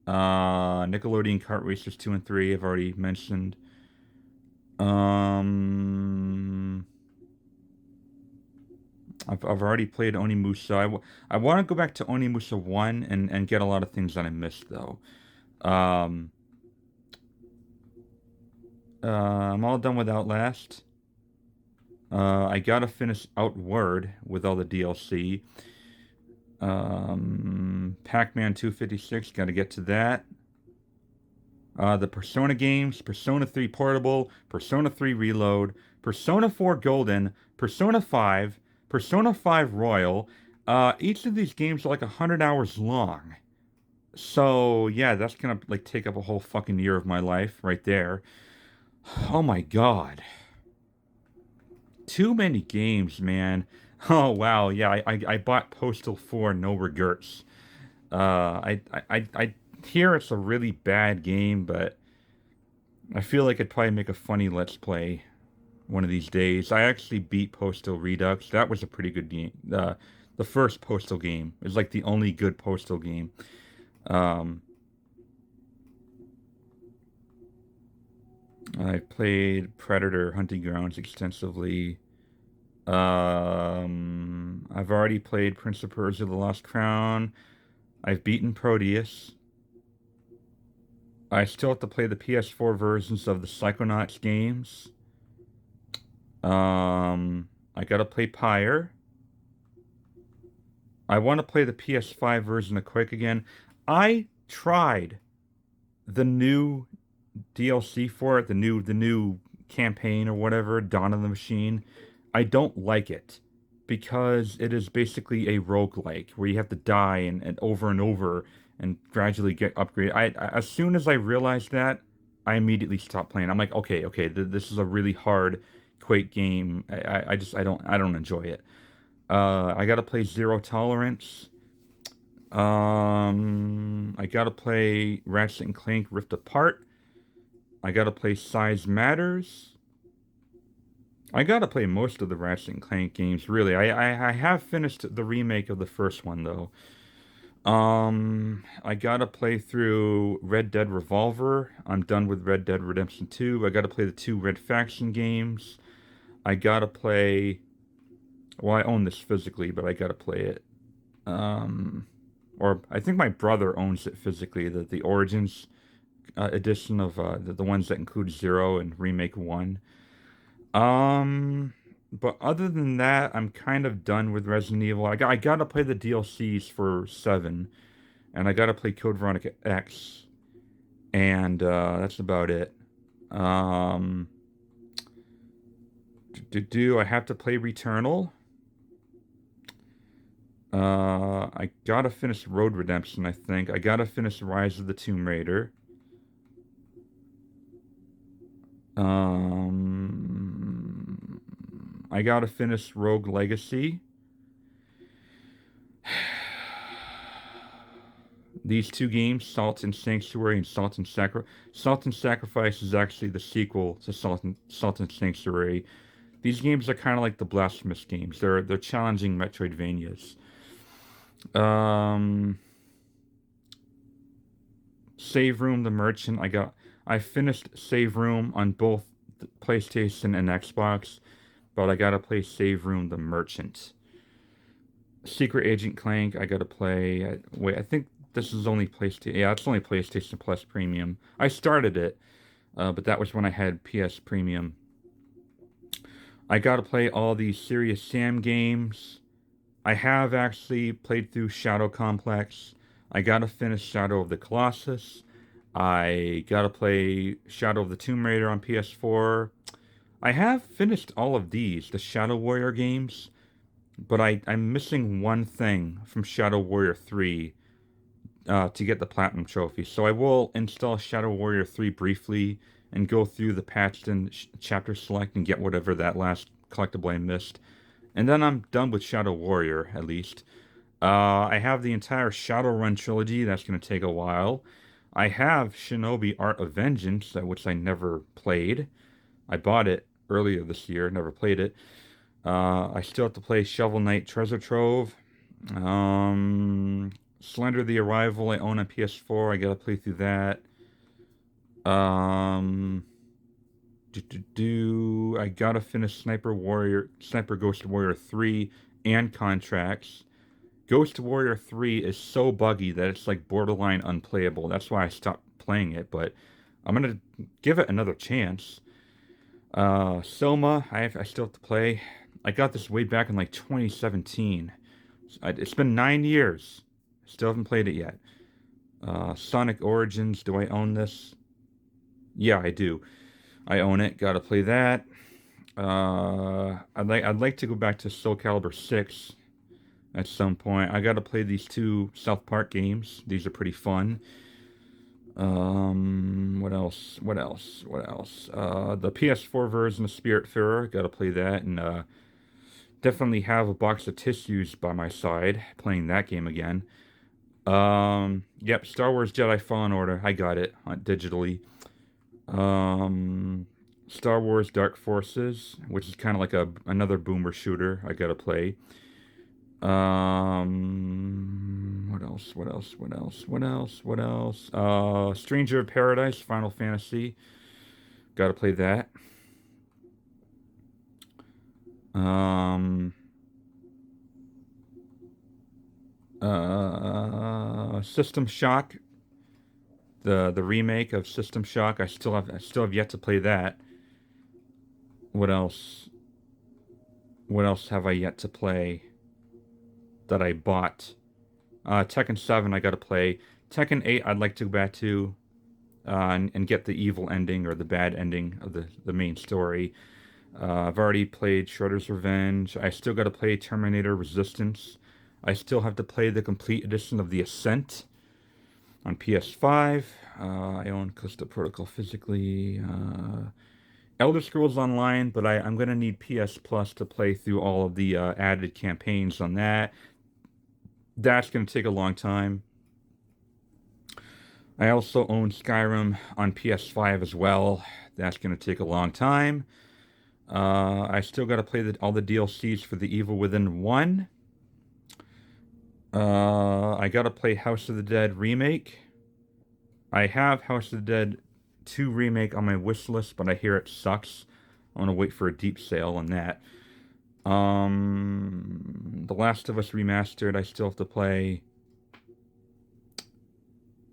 Nickelodeon Kart Racers 2 and 3, I've already mentioned. Um, I've already played Onimusa. I want to go back to Onimusa 1 and get a lot of things that I missed, though. Um, I'm all done with Outlast. I gotta finish Outward with all the DLC. Pac-Man 256, gotta get to that. The Persona games, Persona 3 Portable, Persona 3 Reload, Persona 4 Golden, Persona 5, Persona 5 Royal. Each of these games are like 100 hours long. So, yeah, that's gonna like take up a whole fucking year of my life right there. Oh my God. Too many games, man. Oh wow, yeah, I bought Postal 4 No Regrets. I hear it's a really bad game, but I feel like I'd probably make a funny Let's Play one of these days. I actually beat Postal Redux. That was a pretty good game. The first Postal game is like the only good Postal game. Um, I played Predator Hunting Grounds extensively. I've already played Prince of Persia: The Lost Crown. I've beaten Proteus. I still have to play the PS4 versions of the Psychonauts games. I gotta play Pyre. I want to play the PS5 version of Quake again. I tried the new DLC for it, the new campaign or whatever, Dawn of the Machine. I don't like it because it is basically a roguelike where you have to die and over and gradually get upgraded. As soon as I realized that, I immediately stopped playing. I'm like, okay, this is a really hard Quake game. I don't enjoy it. I gotta play Zero Tolerance. I gotta play Ratchet and Clank Rift Apart. I gotta play Size Matters. I gotta play most of the Ratchet and Clank games, really. I have finished the remake of the first one though. I gotta play through Red Dead Revolver. I'm done with Red Dead Redemption 2. I gotta play the two Red Faction games. I gotta play. Well, I own this physically, but I gotta play it. Um, or I think my brother owns it physically. The Origins edition of the ones that include Zero and Remake One. Um, but other than that, I'm kind of done with Resident Evil. I gotta play the DLCs for 7, and I gotta play Code Veronica X, and that's about it. Um, I have to play Returnal. I gotta finish Road Redemption, I think. I gotta finish Rise of the Tomb Raider. Um, I gotta finish Rogue Legacy. These two games, Salt and Sanctuary and Salt and Sacrifice. Salt and Sacrifice is actually the sequel to Salt and Sanctuary. These games are kind of like the Blasphemous games. They're challenging Metroidvanias. Um, Save Room the Merchant. I finished Save Room on both the PlayStation and Xbox, but I gotta play Save Room the Merchant. Secret Agent Clank. I gotta play. Wait, I think this is only PlayStation. Yeah, it's only PlayStation Plus Premium. I started it, but that was when I had PS Premium. I gotta play all these Serious Sam games. I have actually played through Shadow Complex. I gotta finish Shadow of the Colossus. I gotta play Shadow of the Tomb Raider on PS4. I have finished all of these, the Shadow Warrior games, but I'm missing one thing from Shadow Warrior 3 to get the Platinum Trophy. So I will install Shadow Warrior 3 briefly and go through the patched and chapter select and get whatever that last collectible I missed. And then I'm done with Shadow Warrior, at least. I have the entire Shadowrun trilogy. That's going to take a while. I have Shinobi Art of Vengeance, which I never played. I bought it earlier this year, never played it. I still have to play Shovel Knight Treasure Trove. Slender the Arrival, I own on PS4. I gotta play through that. Um, I gotta finish Sniper Ghost Warrior 3 and Contracts. Ghost Warrior 3 is so buggy that it's like borderline unplayable. That's why I stopped playing it, but I'm gonna give it another chance. Soma, I still have to play. I got this way back in like 2017. It's been 9 years. Still haven't played it yet. Sonic Origins, do I own this? Yeah, I do. I own it. Gotta play that. I'd like to go back to Soul Calibur 6 at some point. I gotta play these two South Park games. These are pretty fun. What else? What else? What else? The PS4 version of Spiritfarer. Gotta play that, and definitely have a box of tissues by my side playing that game again. Yep, Star Wars Jedi Fallen Order. I got it digitally. Star Wars Dark Forces, which is kind of like another boomer shooter. I gotta play. What else? What else? What else? What else? What else? Stranger of Paradise, Final Fantasy. Gotta play that. Um, System Shock, the remake of System Shock. I still have yet to play that. What else? What else have I yet to play that I bought? Tekken 7 I gotta play. Tekken 8 I'd like to go back to and get the evil ending or the bad ending of the main story. I've already played Shredder's Revenge. I still gotta play Terminator Resistance. I still have to play the complete edition of The Ascent on PS5. I own Callisto Protocol physically. Elder Scrolls Online, but I'm gonna need PS Plus to play through all of the added campaigns on that. That's gonna take a long time. I also own Skyrim on PS5 as well. That's gonna take a long time. I still gotta play all the DLCs for The Evil Within 1. I gotta play House of the Dead Remake. I have House of the Dead 2 Remake on my wish list, but I hear it sucks. I want to wait for a deep sale on that. The Last of Us Remastered, I still have to play.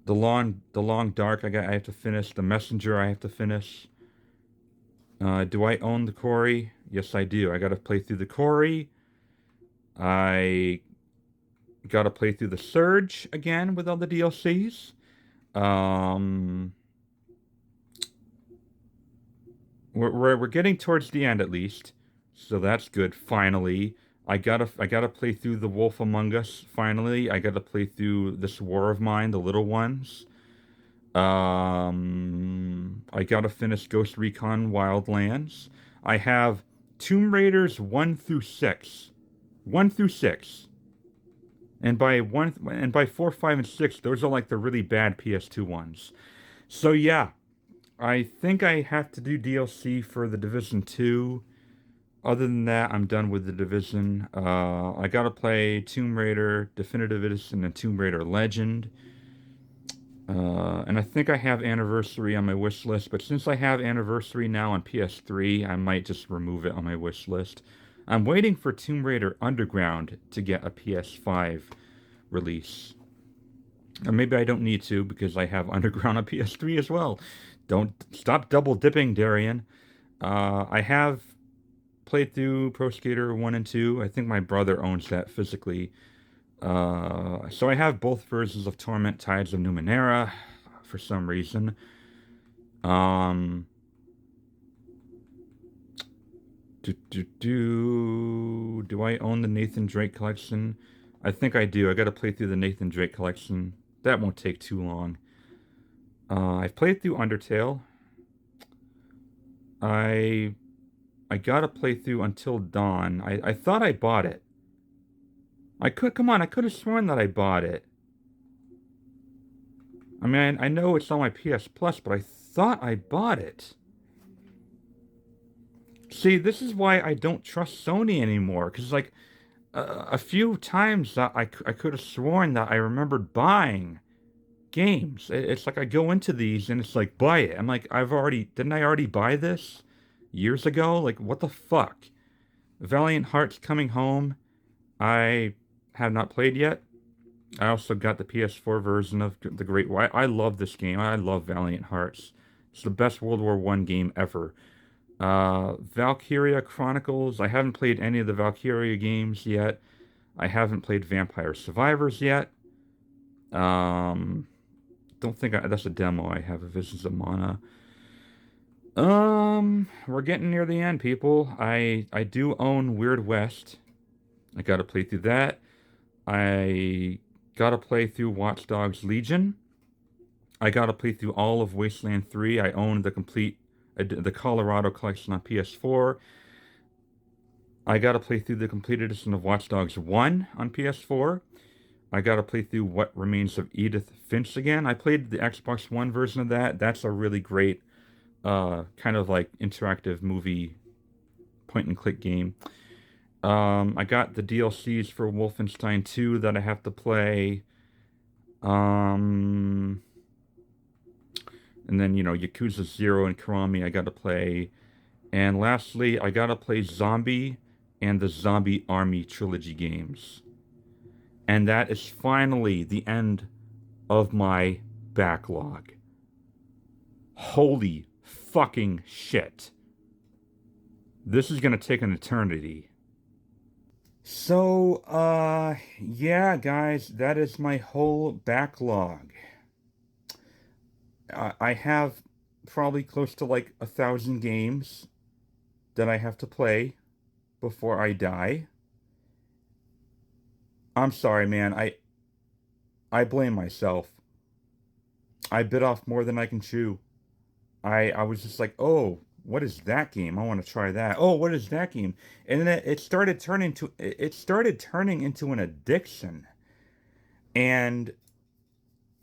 The Long Dark, I have to finish. The Messenger, I have to finish. Do I own the Quarry? Yes, I do. I gotta play through the Quarry. I gotta play through the Surge again with all the DLCs. Um, we're getting towards the end at least, so that's good. Finally, I gotta play through The Wolf Among Us. Finally, I gotta play through This War of Mine, The Little Ones. I gotta finish Ghost Recon Wildlands. I have Tomb Raiders 1 through 6, 1 through 6, and by 4, 5, and 6, those are like the really bad PS2 ones. So yeah, I think I have to do DLC for The Division 2. Other than that, I'm done with The Division. I gotta play Tomb Raider Definitive Edition and Tomb Raider Legend. And I think I have Anniversary on my wish list, but since I have Anniversary now on PS3, I might just remove it on my wish list. I'm waiting for Tomb Raider Underground to get a PS5 release. Or maybe I don't need to because I have Underground on PS3 as well. Don't stop double dipping, Darian. I have played through Pro Skater 1 and 2. I think my brother owns that physically. So I have both versions of Torment Tides of Numenera for some reason. Um, do I own the Nathan Drake collection? I think I do. I gotta play through the Nathan Drake collection. That won't take too long. I've played through Undertale. I I gotta play through Until Dawn. I thought I bought it. Come on, I could have sworn that I bought it. I mean, I know it's on my PS Plus, but I thought I bought it. See, this is why I don't trust Sony anymore. Because, like, a few times that I could have sworn that I remembered buying games. It's like I go into these and it's like, buy it. I'm like, didn't I already buy this years ago? Like, what the fuck? Valiant Hearts Coming Home, I have not played yet. I also got the PS4 version of The Great War. I love this game. I love Valiant Hearts. It's the best World War One game ever. Valkyria Chronicles. I haven't played any of the Valkyria games yet. I haven't played Vampire Survivors yet. Um, don't think that's a demo I have of Visions of Mana. We're getting near the end, people. I do own Weird West. I gotta play through that. I gotta play through Watch Dogs Legion. I gotta play through all of Wasteland 3. I own the Colorado collection on PS4. I gotta play through the complete edition of Watch Dogs 1 on PS4. I gotta play through What Remains of Edith Finch again. I played the Xbox One version of that. That's a really great, kind of like interactive movie point and click game. I got the DLCs for Wolfenstein 2 that I have to play. Um, and then, Yakuza 0 and Kiwami I gotta play. And lastly, I gotta play Zombie and the Zombie Army trilogy games. And that is finally the end of my backlog. Holy fucking shit. This is gonna take an eternity. So, yeah, guys, that is my whole backlog. I have probably close to like 1,000 games that I have to play before I die. I'm sorry, man. I blame myself. I bit off more than I can chew. I was just like, oh, what is that game? I want to try that. Oh, what is that game? And then it started turning into an addiction. And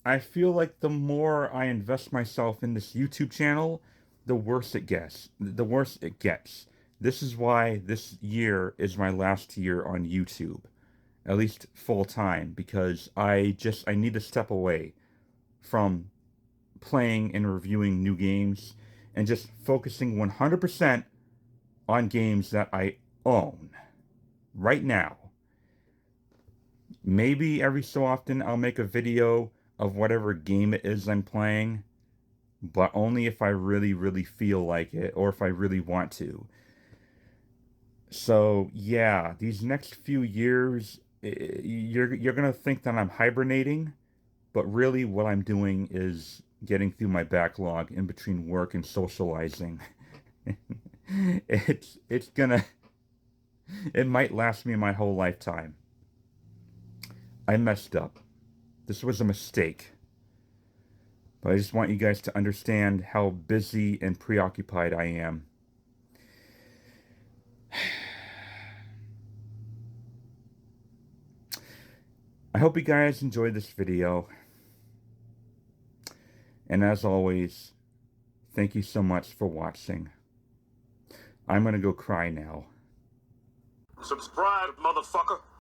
I feel like the more I invest myself in this YouTube channel, the worse it gets. The worse it gets. This is why this year is my last year on YouTube, at least full time, because I need to step away from playing and reviewing new games and just focusing 100% on games that I own right now. Maybe every so often I'll make a video of whatever game it is I'm playing, but only if I really, really feel like it or if I really want to. So, yeah, these next few years, you're gonna think that I'm hibernating, but really what I'm doing is getting through my backlog in between work and socializing. It's gonna it might last me my whole lifetime. I messed up. This was a mistake. But I just want you guys to understand how busy and preoccupied I am. I hope you guys enjoyed this video. And as always, thank you so much for watching. I'm gonna go cry now. Subscribe, motherfucker.